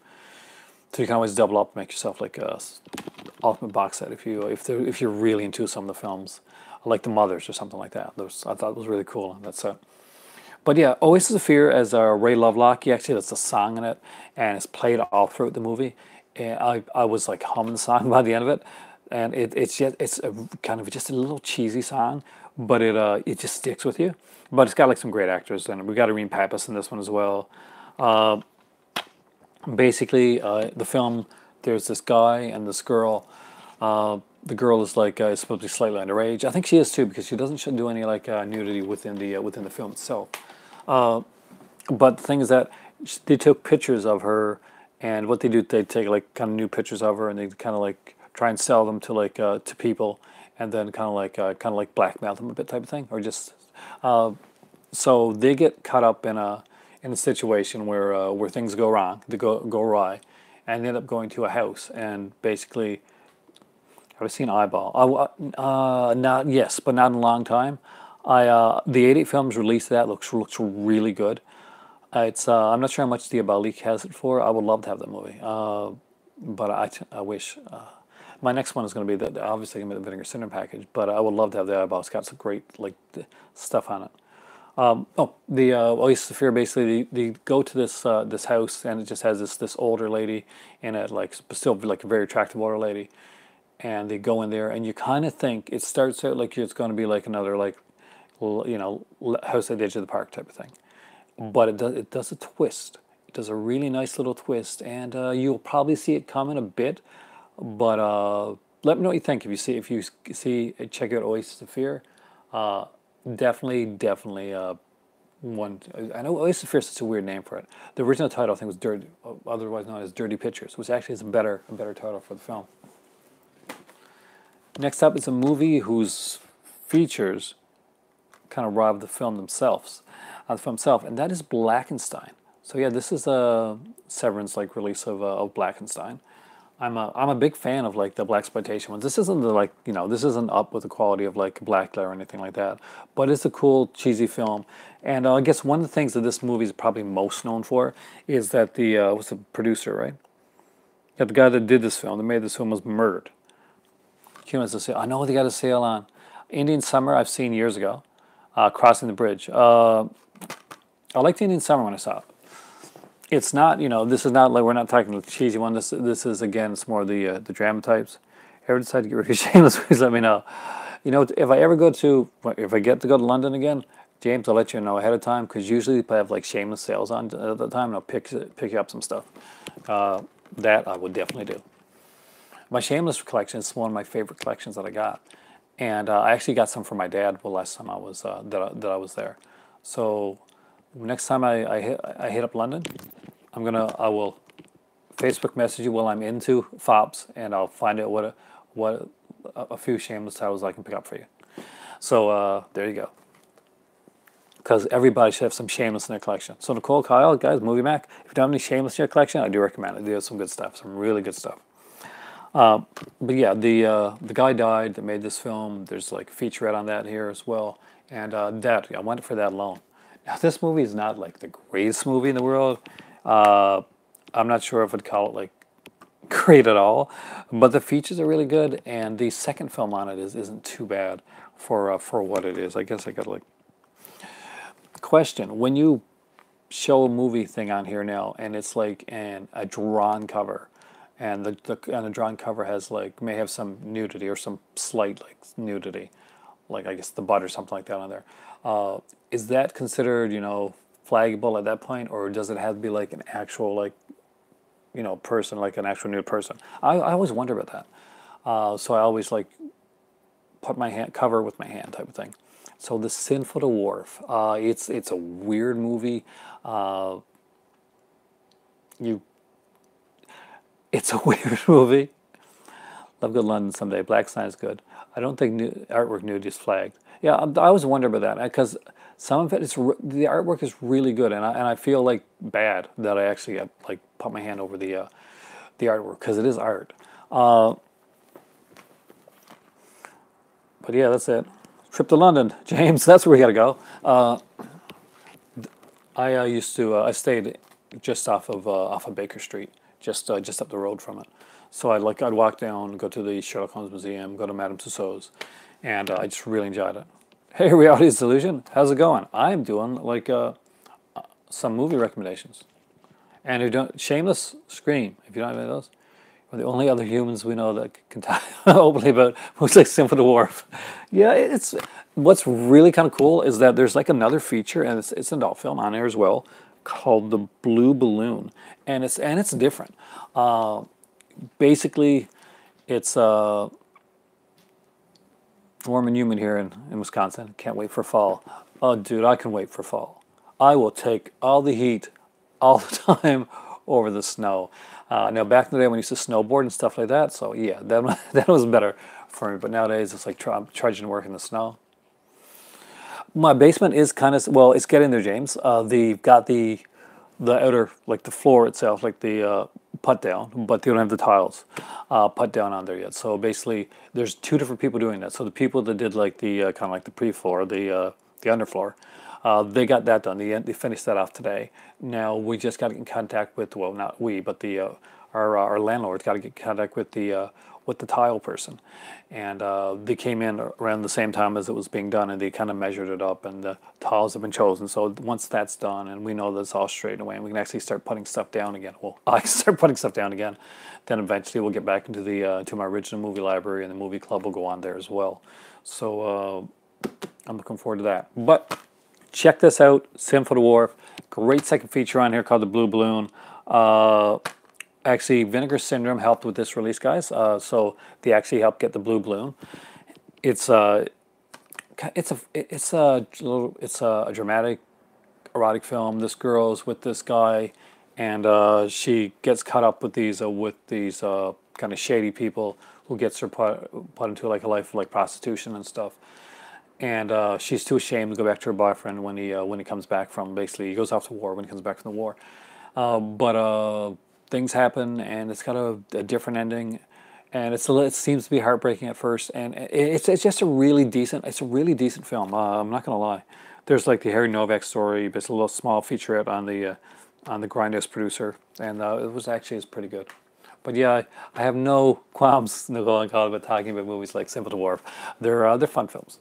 So you can always double up, make yourself like a ultimate box set if you're really into some of the films, like The Mothers or something like that. I thought it was really cool. That's it. But yeah, Oasis of Fear as Ray Lovelock. He actually has a song in it, and it's played all throughout the movie. And I was like humming the song by the end of it, and it's a kind of just a little cheesy song, but it just sticks with you. But it's got like some great actors, and we got Irene Pappas in this one as well. Basically, the film, there's this guy and this girl. The girl is like is supposed to be slightly underage. I think she is too because she doesn't do any like nudity within the film itself. But the thing is that they took pictures of her, and what they do, they take like kind of new pictures of her, and they kind of like try and sell them to like to people, and then kind of like blackmail them a bit type of thing, or just so they get caught up in a situation where things go wrong, they go awry, and they end up going to a house, and basically, have I seen Eyeball? Not yes, but not in a long time. The 88 films released of that looks really good. It's I'm not sure how much the Abalik has it for. I would love to have that movie, but I wish. My next one is going to be obviously going to be the Vinegar Syndrome package, but I would love to have the Eyeball. It's got some great like stuff on it. The Oasis of Fear, basically they go to this house, and it just has this older lady in it, like still like a very attractive older lady, and they go in there, and you kind of think it starts out like it's going to be like another like house at the edge of the park type of thing, but it does a twist. It does a really nice little twist, and you'll probably see it coming a bit, but let me know what you think. If you see check out Oasis of Fear. Definitely one. I know Oasis of Fear is such a weird name for it. The original title I think was Dirty, otherwise known as Dirty Pictures, which actually is a better title for the film. Next up is a movie whose features kind of robbed the film themselves, the film itself, and that is Blackenstein. So yeah, this is Severin's like release of Blackenstein. I'm a big fan of like the Blaxploitation ones. This isn't this isn't up with the quality of like Blackglare or anything like that, but it's a cool cheesy film. And I guess one of the things that this movie is probably most known for is that the what's the producer, right? Yeah, the guy that did this film, that made this film, was murdered. Humans to say, I know they got a sale on Indian Summer. I've seen years ago, Crossing the Bridge. I liked Indian Summer when I saw it. It's not, this is not like, we're not talking the cheesy one. This is, again, it's more the drama types. Ever decide to get rid of Shameless, please let me know. If I get to go to London again, James, I'll let you know ahead of time, because usually they have like Shameless sales on at the time, and I'll pick you up some stuff. That I would definitely do. My Shameless collection is one of my favorite collections that I got, and I actually got some for my dad the last time I was that I was there. So next time I hit up London, I will Facebook message you while I'm into FOPs, and I'll find out what a few Shameless titles I can pick up for you. So there you go. Because everybody should have some Shameless in their collection. So Nicole, Kyle, guys, Movie Mac, if you don't have any Shameless in your collection, I do recommend it. They have some good stuff, some really good stuff. But yeah, the guy died that made this film. There's like a featurette on that here as well, and I went for that alone. Now this movie is not like the greatest movie in the world. I'm not sure if I'd call it like great at all, but the features are really good, and the second film on it isn't too bad for what it is. I guess I got like question when you show a movie thing on here now, and it's like a drawn cover, and the drawn cover has like may have some nudity or some slight like nudity. like I guess the butt or something like that on there. Is that considered, you know, flaggable at that point, or does it have to be like an actual, like, you know, person, like an actual nude person? I always wonder about that. So I always like put my hand, cover with my hand type of thing. So the Sinful Dwarf, it's a weird movie. You, it's a weird movie. Love Good London someday. Blackenstein is good. I don't think artwork nudity is flagged. Yeah, I always wonder about that because some of it is the artwork is really good, and I feel like bad that I actually like put my hand over the artwork because it is art. But yeah, that's it. Trip to London, James. That's where we gotta go. I used to. I stayed just off of Baker Street, just up the road from it. So I'd walk down, go to the Sherlock Holmes Museum, go to Madame Tussauds, and I just really enjoyed it. Hey, Reality's Delusion, how's it going? I'm doing like some movie recommendations, and if you don't, Shameless, Scream. If you don't have any of those, we're the only other humans we know that can talk openly about movies like Sinful Dwarf. Yeah, it's what's really kind of cool is that there's like another feature, and it's an adult film on there as well, called The Blue Balloon, and it's different. Basically, it's warm and humid here in Wisconsin. Can't wait for fall. Oh, dude, I can wait for fall. I will take all the heat all the time over the snow. Now, back in the day when I used to snowboard and stuff like that, so yeah, that was better for me. But nowadays, it's like I'm trudging to work in the snow. My basement is kind of, well, it's getting there, James. They've got the outer, like the floor itself, like the put down, but they don't have the tiles put down on there yet. So basically, there's two different people doing that. So the people that did like the kind of like the pre-floor, the underfloor, they got that done. They finished that off today. Now we just got to get in contact with, well, not we, but the our landlord's got to get in contact with the tile person, and they came in around the same time as it was being done, and they kind of measured it up, and the tiles have been chosen. So once that's done, and we know that's all straightened away, and we can actually start putting stuff down again. Well, I can start putting stuff down again. Then eventually we'll get back into the to my original movie library, and the movie club will go on there as well. So I'm looking forward to that. But check this out, Sinful Dwarf. Great second feature on here called The Blue Balloon. Actually, Vinegar Syndrome helped with this release, guys. So they actually helped get the Blue Balloon. It's a dramatic, erotic film. This girl's with this guy, and she gets caught up with these kind of shady people who gets her put into like a life of like prostitution and stuff. And she's too ashamed to go back to her boyfriend when he comes back from, basically he goes off to war when he comes back from the war. But things happen, and it's got a different ending, and it seems to be heartbreaking at first, and it's just a really decent film. I'm not gonna lie. There's like the Harry Novak story, but it's a little small featurette on the Grindhouse producer, and it's pretty good. But yeah, I have no qualms, Nicole and Colin, about talking about movies like Simple Dwarf. They're fun films.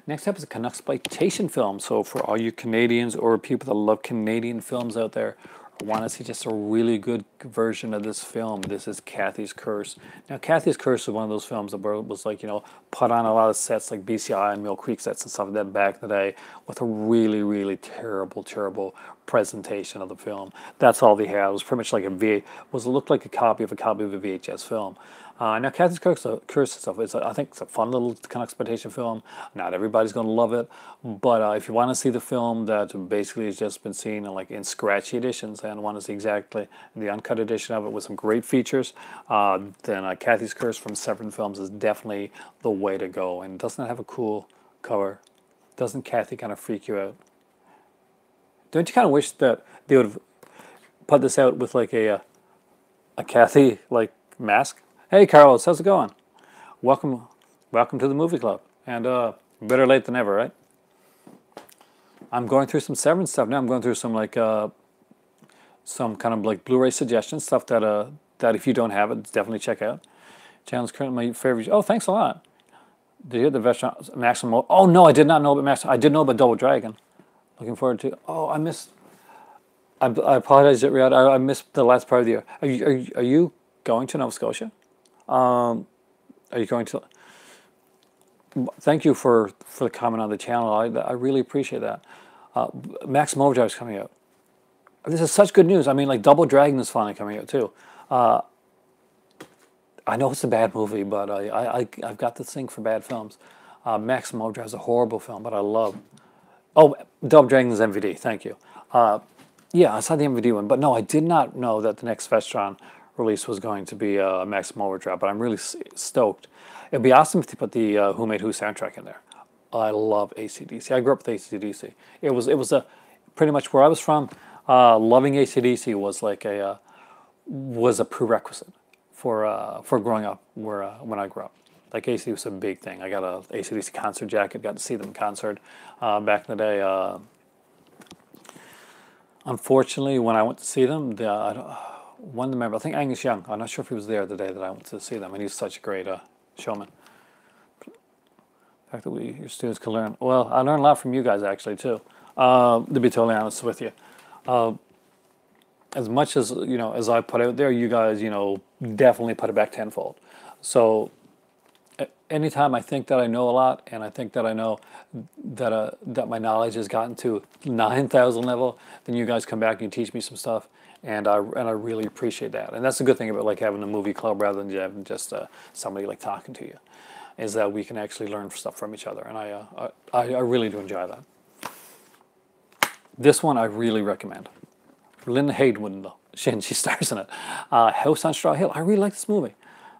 Next up is a Exploitation film. So for all you Canadians or people that love Canadian films out there, or want to see just a really good version of this film, this is Kathy's Curse. Now, Kathy's Curse is one of those films that was like, you know, put on a lot of sets like BCI and Mill Creek sets and stuff like that back in the day, with a really, really terrible, terrible presentation of the film. That's all they had. It was pretty much like it looked like a copy of a VHS film. Now, Kathy's Curse itself I think it's a fun little kind of exploitation film. Not everybody's going to love it, but if you want to see the film that basically has just been seen in scratchy editions and want to see exactly the uncut edition of it with some great features, then Kathy's Curse from Severin Films is definitely the way to go. And doesn't it have a cool cover? Doesn't Kathy kind of freak you out? Don't you kind of wish that they would have put this out with like a Kathy like mask? Hey Carlos, how's it going? Welcome to the movie club. And better late than ever, right? I'm going through some Severin stuff now. I'm going through some some kind of like Blu-ray suggestions, stuff that if you don't have it, definitely check out. Channel's currently my favorite. Oh, thanks a lot. Did you hear the restaurant Maximum? Oh no, I did not know about Maximum. I did know about Double Dragon. Looking forward to. Oh, I missed. I apologize, Riyadh. I missed the last part of the year. Are you going to Nova Scotia? Are you going to? thank you for the comment on the channel. I really appreciate that. Maximum Overdrive is coming out. This is such good news. I mean, like Double Dragon is finally coming out too. I know it's a bad movie, but I've got this thing for bad films. Maximum Overdrive is a horrible film, but I love. Oh, Double Dragon's MVD. Thank you. Yeah, I saw the MVD one, but no, I did not know that the next Vestron release was going to be Maximum Overdrive. But I'm really stoked. It'd be awesome if they put the Who Made Who soundtrack in there. I love AC/DC. I grew up with AC/DC. It was a pretty much where I was from. Loving AC/DC was like was a prerequisite for growing up when I grew up. Like AC was a big thing. I got a AC/DC concert jacket. Got to see them in concert back in the day. Unfortunately, when I went to see them, one of the members, I think Angus Young. I'm not sure if he was there the day that I went to see them, and he's such a great showman. The fact that your students can learn. Well, I learned a lot from you guys actually too. To be totally honest with you, as much as as I put out there, you guys definitely put it back tenfold. So anytime I think that I know a lot, and I think that I know that my knowledge has gotten to 9,000 level, then you guys come back and you teach me some stuff, and I really appreciate that. And that's the good thing about like having a movie club rather than having just somebody like talking to you, is that we can actually learn stuff from each other, and I really do enjoy that. This one I really recommend. Linda Hayden, though, she stars in it. House on Straw Hill. I really like this movie.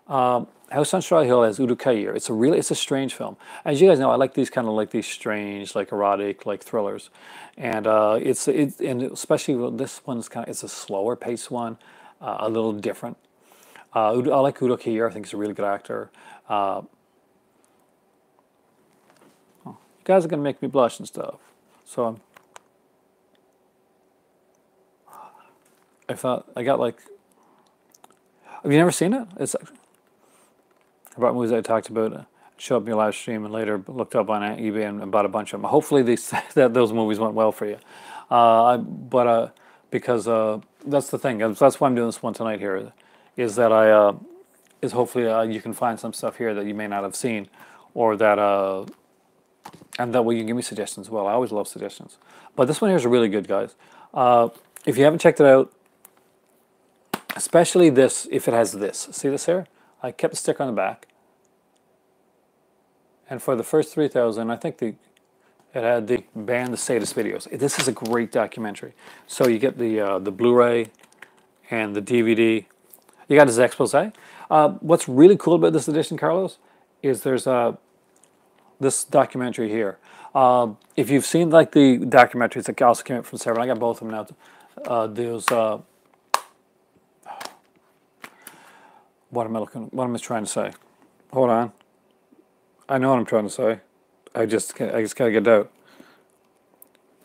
House on Straw Hill has Udo Kier. It's a strange film. As you guys know, I like these kind of like these strange, like erotic, like thrillers, and and especially this one's it's a slower paced one, a little different. I like Udo Kier. I think he's a really good actor. You guys are gonna make me blush and stuff, so I got like. Have you never seen it? It's about movies I talked about. Show up in your live stream and later looked up on eBay and bought a bunch of them. Hopefully those movies went well for you. Because that's the thing. That's why I'm doing this one tonight here. Is that hopefully you can find some stuff here that you may not have seen, or that and that way you can give me suggestions as well. I always love suggestions. But this one here is really good, guys. If you haven't checked it out, especially this, if it has this. See this here? I kept the sticker on the back. And for the first 3,000, I think it had the band the Sadist videos. This is a great documentary. So you get the Blu-ray and the DVD. You got his expose. What's really cool about this edition, Carlos, is there's this documentary here. If you've seen like the documentaries that also came out from Severin, I got both of them now. There's what am I trying to say? Hold on. I know what I'm trying to say. I just gotta get it out.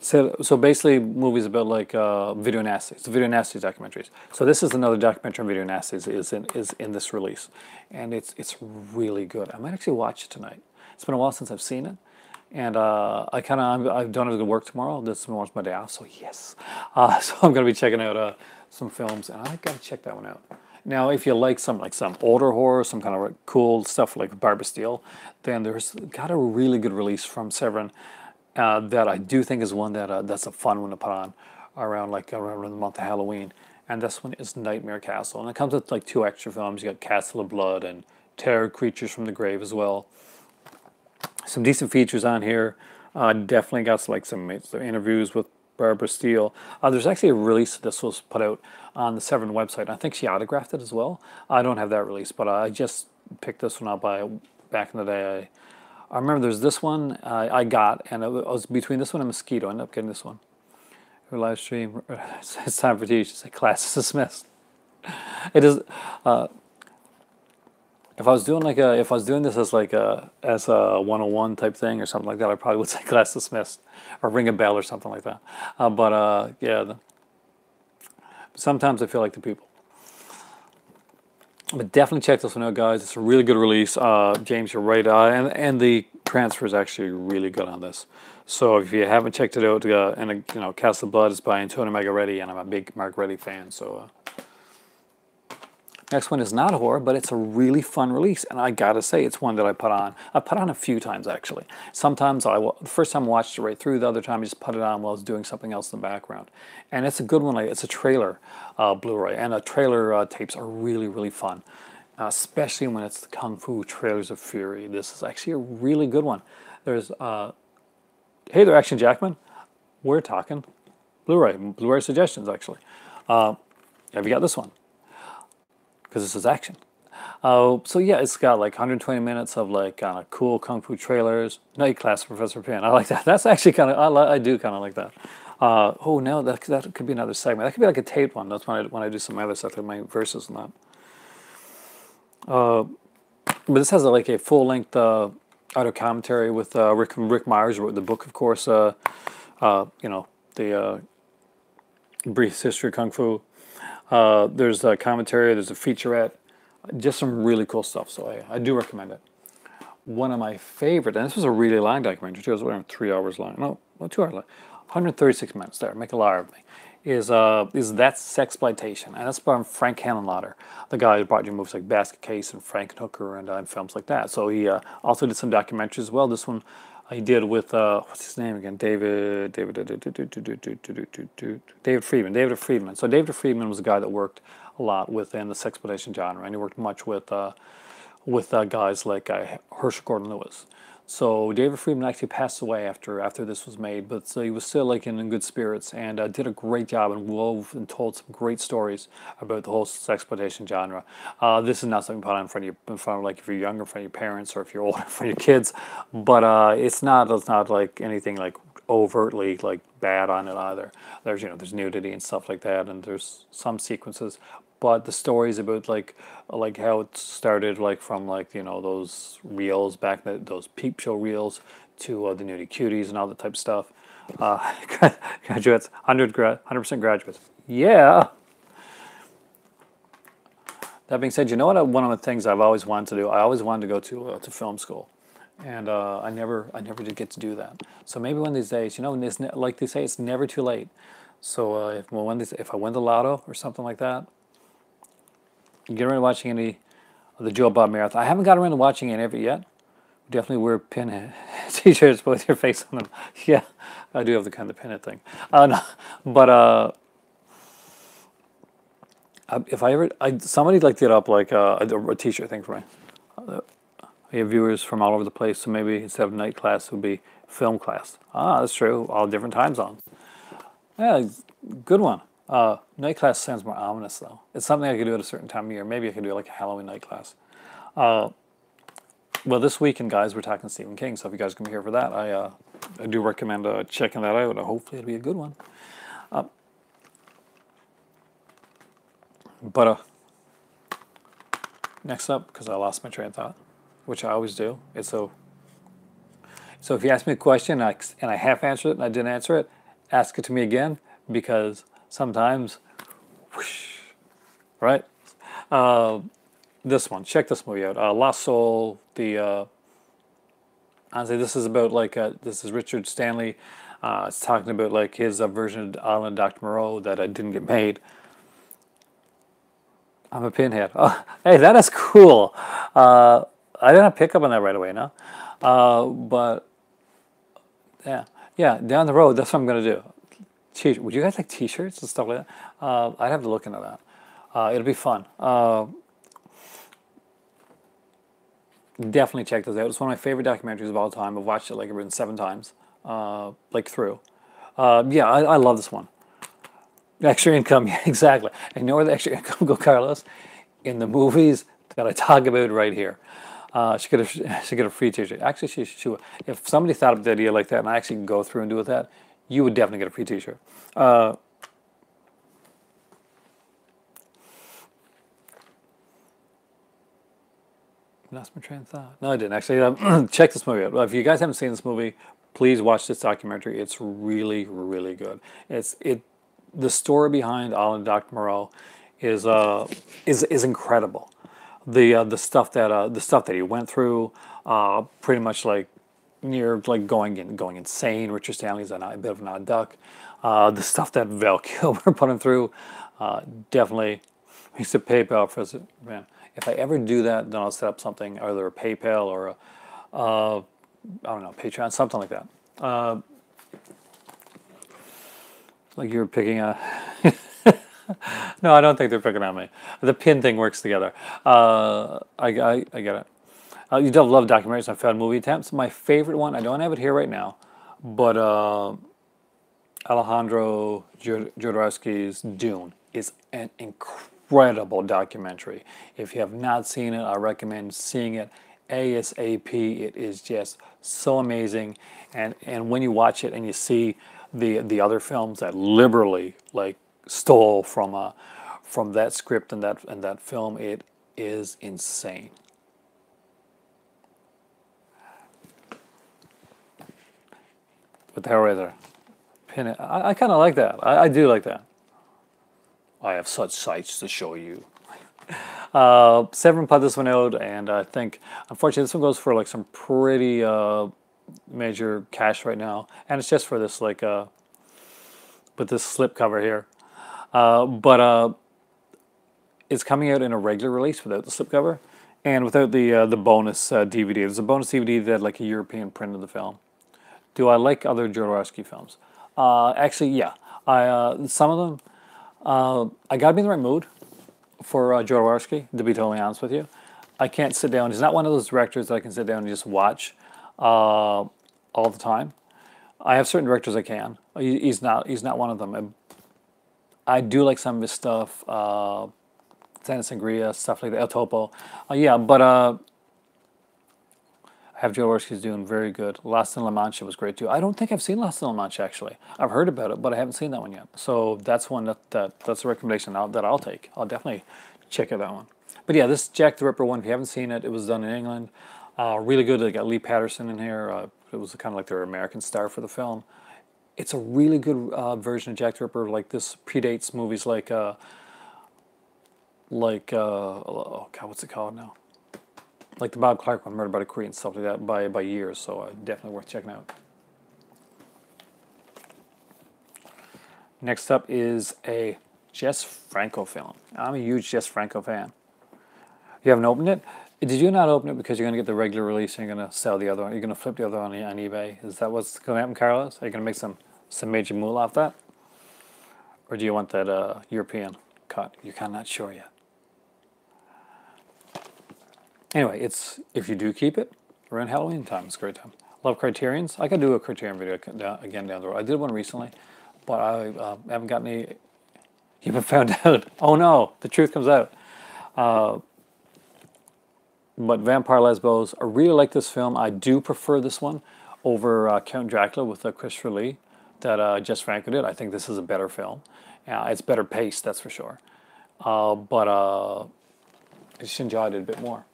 So basically, movies about like video nasties, the video nasties documentaries. So this is another documentary on video nasties is in this release, and it's really good. I might actually watch it tonight. It's been a while since I've seen it, and I don't have to work tomorrow. This tomorrow's my day off, so yes. So I'm gonna be checking out some films, and I gotta check that one out. Now, if you like some older horror, some kind of cool stuff like Barbara Steele, then there's got a really good release from Severin that I do think is one that's a fun one to put on around the month of Halloween. And this one is Nightmare Castle, and it comes with like 2 extra films. You got Castle of Blood and Terror Creatures from the Grave as well. Some decent features on here. Definitely got some interviews with Barbara Steele. There's actually a release this was put out on the Severin website. I think she autographed it as well. I don't have that release, but I just picked this one up back in the day. I remember there's this one I got, and it was between this one and Mosquito. I ended up getting this one. Her live stream. It's time for tea. She said, "Class is dismissed." It is. If I was doing this as a 101 type thing or something like that, I probably would say class dismissed or ring a bell or something like that. Yeah. Sometimes I feel like the people. But definitely check this one out, guys. It's a really good release. James, you're right. And the transfer is actually really good on this. So if you haven't checked it out, Castle of Blood is by Antonio Margaretti, and I'm a big Margaretti fan. So Next one is not horror, but it's a really fun release, and I gotta say, it's one that I put on. I put on a few times actually. Sometimes the first time I watched it right through, the other time I just put it on while I was doing something else in the background. And it's a good one. Like, it's a trailer Blu-ray, and trailer tapes are really, really fun, especially when it's the Kung Fu Trailers of Fury. This is actually a really good one. There's hey there, Action Jackman. We're talking Blu-ray suggestions actually. Have you got this one? Because this is action. So yeah, it's got like 120 minutes of like cool kung fu trailers. Night Class, Professor Pin. I like that. That's actually kind of I do kind of like that. Oh no, that could be another segment. That could be like a tape one. That's when I do some other stuff, like my verses and that. But this has like a full length audio commentary with Rick Myers, who wrote the book, of course. You know, the Brief History of Kung Fu. There's a commentary. There's a featurette. Just some really cool stuff. So I do recommend it. One of my favorite, and this was a really long documentary too. It was around 3 hours long. No, well, 2 hours long. 136 minutes. There, make a liar of me. Is That's Exploitation, and that's by Frank Henenlotter, the guy who brought you movies like Basket Case and Frankenhooker and films like that. So he also did some documentaries as well. This one he did with what's his name again? David Friedman. David Friedman. So David Friedman was a guy that worked a lot within the sexploitation genre, and he worked much with guys like Herschel Gordon Lewis. So David Friedman actually passed away after this was made, but so he was still like in good spirits and did a great job and wove and told some great stories about the whole sexploitation genre. This is not something put on in front of like if you're younger, in front of your parents, or if you're older, in front of your kids. But it's not like anything like overtly like bad on it either. There's nudity and stuff like that, and there's some sequences. But the stories about like how it started, like from like those reels back, those peep show reels, to the nudie cuties and all that type of stuff. Graduates, 100% graduates. Yeah. That being said, you know what? One of the things I've always wanted to do, I always wanted to go to film school, and I never did get to do that. So maybe one of these days, like they say, it's never too late. So if I win the lotto or something like that, get around to watching any of the Joe Bob Marathon. I haven't got around to watching any of it yet. Definitely wear pin t-shirts with your face on them. Yeah, I do have the kind of pinhead thing. No, but if I ever, somebody like did up like a t-shirt thing for me. I have viewers from all over the place, so maybe instead of night class, it would be film class. Ah, that's true. All different time zones. Yeah, good one. Night class sounds more ominous, though. It's something I could do at a certain time of year. Maybe I could do like a Halloween night class. Well, this weekend, guys, we're talking Stephen King, so if you guys can be here for that, I do recommend checking that out. Hopefully, it'll be a good one. But next up, because I lost my train of thought, which I always do, it's so if you ask me a question and I half answered it and I didn't answer it, ask it to me again, because sometimes, whoosh, right? This one, check this movie out. Lost Soul. Honestly, this is about like this is Richard Stanley. It's talking about like his version of Island Dr. Moreau that didn't get made. I'm a pinhead. Oh, hey, that is cool. I didn't pick up on that right away, no. But yeah, down the road, that's what I'm gonna do. Would you guys like T-shirts and stuff like that? I'd have to look into that. It'll be fun. Definitely check this out. It's one of my favorite documentaries of all time. I've watched it like around 7 times, like through. Yeah, I love this one. Extra income, yeah, exactly. And you know where the extra income go, Carlos? In the movies that I talk about right here. She get a free T-shirt. Actually, she would. If somebody thought of the idea like that, and I actually go through and do with that, you would definitely get a free T-shirt. Lost my train of thought. No, I didn't actually. Check this movie out. If you guys haven't seen this movie, please watch this documentary. It's really, really good. The story behind Island Dr. Moreau is incredible. The stuff that he went through, pretty much like near like going insane. Richard Stanley's a bit of an odd duck. The stuff that Val Kilmer put him through, definitely He said PayPal for man. If I ever do that, then I'll set up something, either a PayPal or a, I don't know, Patreon, something like that. Like you were picking a. No, I don't think they're picking on me. The pin thing works together. I get it. You do love documentaries on failed movie attempts. My favorite one, I don't have it here right now, but Alejandro Jodorowsky's Dune is an incredible documentary. If you have not seen it, I recommend seeing it ASAP. It is just so amazing, and when you watch it and you see the other films that liberally like stole from that script and that film, it is insane. But the Hellraiser, pin it. I kind of like that. I do like that. I have such sights to show you. Severin put this one out, and I think, unfortunately, this one goes for like some pretty major cash right now, and it's just for this like with this slip cover here. But it's coming out in a regular release without the slipcover and without the bonus DVD. There's a bonus DVD that had like a European print of the film. Do I like other Jodorowsky films? Actually, yeah. Some of them, I gotta be in the right mood for Jodorowsky, to be totally honest with you. I can't sit down. He's not one of those directors that I can sit down and just watch all the time. I have certain directors I can. He's not one of them. I do like some of his stuff, Thanos and Sangria, stuff like that, El Topo. Yeah, but I have Jodorowsky's doing very good. Lost in La Mancha was great too. I don't think I've seen Lost in La Mancha actually. I've heard about it, but I haven't seen that one yet. So that's one that's a recommendation that I'll take. I'll definitely check out that one. But yeah, this Jack the Ripper one, if you haven't seen it, it was done in England. Really good. They got Lee Patterson in here. It was kind of like their American star for the film. It's a really good version of Jack the Ripper. Like this predates movies like oh God, what's it called now? Like the Bob Clark one, Murder by the Cree and stuff like that, by years. So definitely worth checking out. Next up is a Jess Franco film. I'm a huge Jess Franco fan. You haven't opened it? Did you not open it because you're going to get the regular release and you're going to sell the other one? You're going to flip the other one on eBay? Is that what's going to happen, Carlos? Are you going to make some major moolah off that? Or do you want that European cut? You're kind of not sure yet. Anyway, if you do keep it, around Halloween time, it's a great time. Love Criterions. I could do a Criterion video again down the road. I did one recently, but I haven't gotten any. You've been found out. Oh no, the truth comes out. But Vampire Lesbos, I really like this film. I do prefer this one over Count Dracula with Christopher Lee that Jess Franco did. I think this is a better film. It's better paced, that's for sure. But I just enjoyed it a bit more.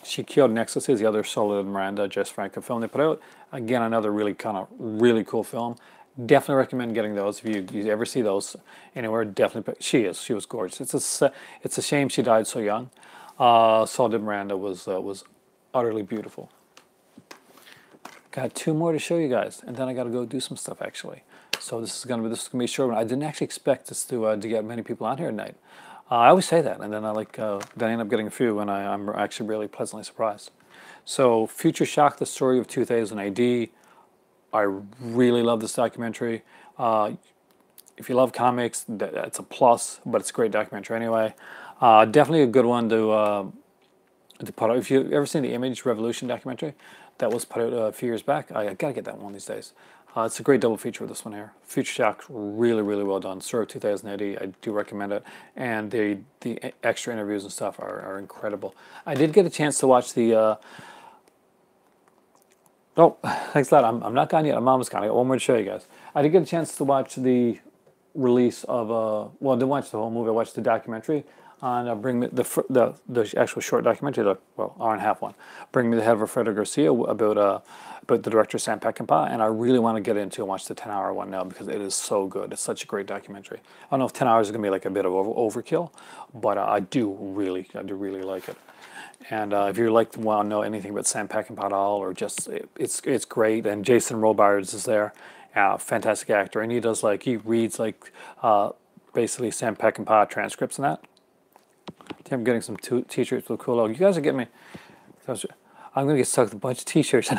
She Killed in Ecstasy is the other Soledad Miranda, Jess Franco film they put out. Again, another really really cool film. Definitely recommend getting those. If you ever see those anywhere, definitely. She was gorgeous. It's a shame she died so young. Soledad Miranda was utterly beautiful. Got two more to show you guys, and then I got to go do some stuff actually. So this is gonna be a short one. I didn't actually expect this to get many people on here tonight. I always say that, and then I end up getting a few, and I'm actually really pleasantly surprised. So, Future Shock: The Story of 2000 AD. I really love this documentary. If you love comics, that's a plus, but it's a great documentary anyway. Definitely a good one to put out. If you've ever seen the Image Revolution documentary that was put out a few years back, I gotta get that one these days. It's a great double feature with this one here. Future Shock, really, really well done. Story of 2000 AD, I do recommend it. And the extra interviews and stuff are incredible. I did get a chance to watch the... Oh, thanks a lot. I'm not gone yet. I'm almost gone. I got one more to show you guys. I did get a chance to watch the release of... well, I didn't watch the whole movie. I watched the documentary on Bring Me... The actual short documentary, hour and a half one. Bring Me the Head of Alfredo Garcia about the director Sam Peckinpah, and I really want to get into and watch the 10-hour one now because it is so good. It's such a great documentary. I don't know if 10 hours is going to be like a bit of overkill, but I do really like it. And if you want to know anything about Sam Peckinpah at all, or just it's great. And Jason Robards is there, fantastic actor, and he does like he reads like basically Sam Peckinpah transcripts and that. I'm getting some t-shirts with cool logo. You guys are getting me. I'm gonna get stuck with a bunch of t-shirts.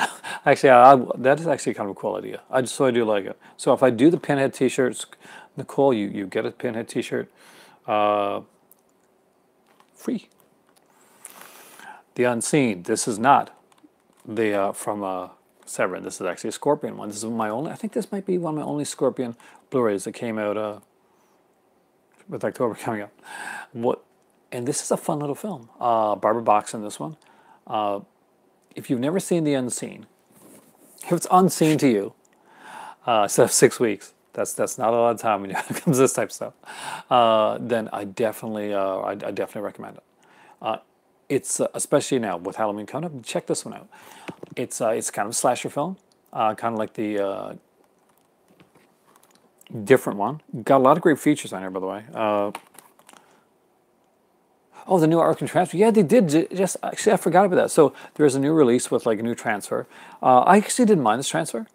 Actually, that is actually kind of a cool idea. I do like it. So if I do the pinhead t-shirts, Nicole, you get a pinhead t-shirt, free. The Unseen. This is not the from Severin. This is actually a Scorpion one. This is my only. I think this might be one of my only Scorpion Blu-rays that came out with October coming up. What? And this is a fun little film. Barbara Box in this one. If you've never seen The Unseen, if it's unseen to you, instead of 6 weeks, that's not a lot of time when it comes to this type of stuff. Then I definitely recommend it. It's especially now with Halloween coming up. Check this one out. It's kind of a slasher film, kind of like the different one. Got a lot of great features on here, by the way. Oh, the new Arkham transfer. Yeah, they did. Just actually, I forgot about that. So there's a new release with like a new transfer. I actually didn't mind this transfer.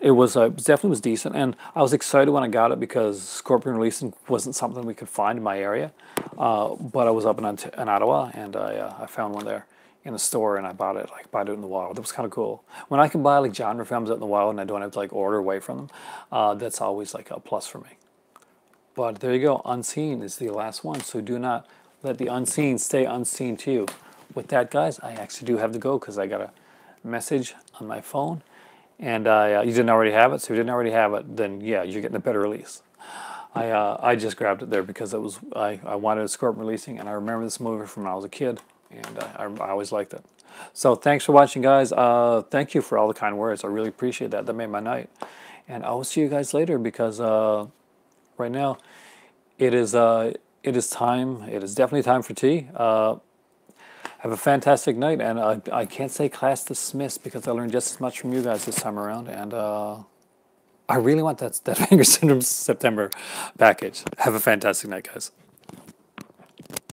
It was definitely was decent, and I was excited when I got it because Scorpion releasing wasn't something we could find in my area. But I was up in Ottawa, and I found one there in the store, and I bought it in the wild. That was kind of cool. When I can buy like genre films out in the wild, and I don't have to like order away from them, that's always like a plus for me. But there you go. Unseen is the last one, so do not let the unseen stay unseen to you. With that, guys, I actually do have to go because I got a message on my phone, and you didn't already have it. So if you didn't already have it, then yeah, you're getting a better release. I just grabbed it there because it was I wanted a Scorpion releasing, and I remember this movie from when I was a kid, and I always liked it. So thanks for watching, guys. Thank you for all the kind words. I really appreciate that. That made my night. And I will see you guys later because right now it is time. It is definitely time for tea. Have a fantastic night, and I can't say class dismissed because I learned just as much from you guys this time around, and I really want that Finger Syndrome September package. Have a fantastic night, guys.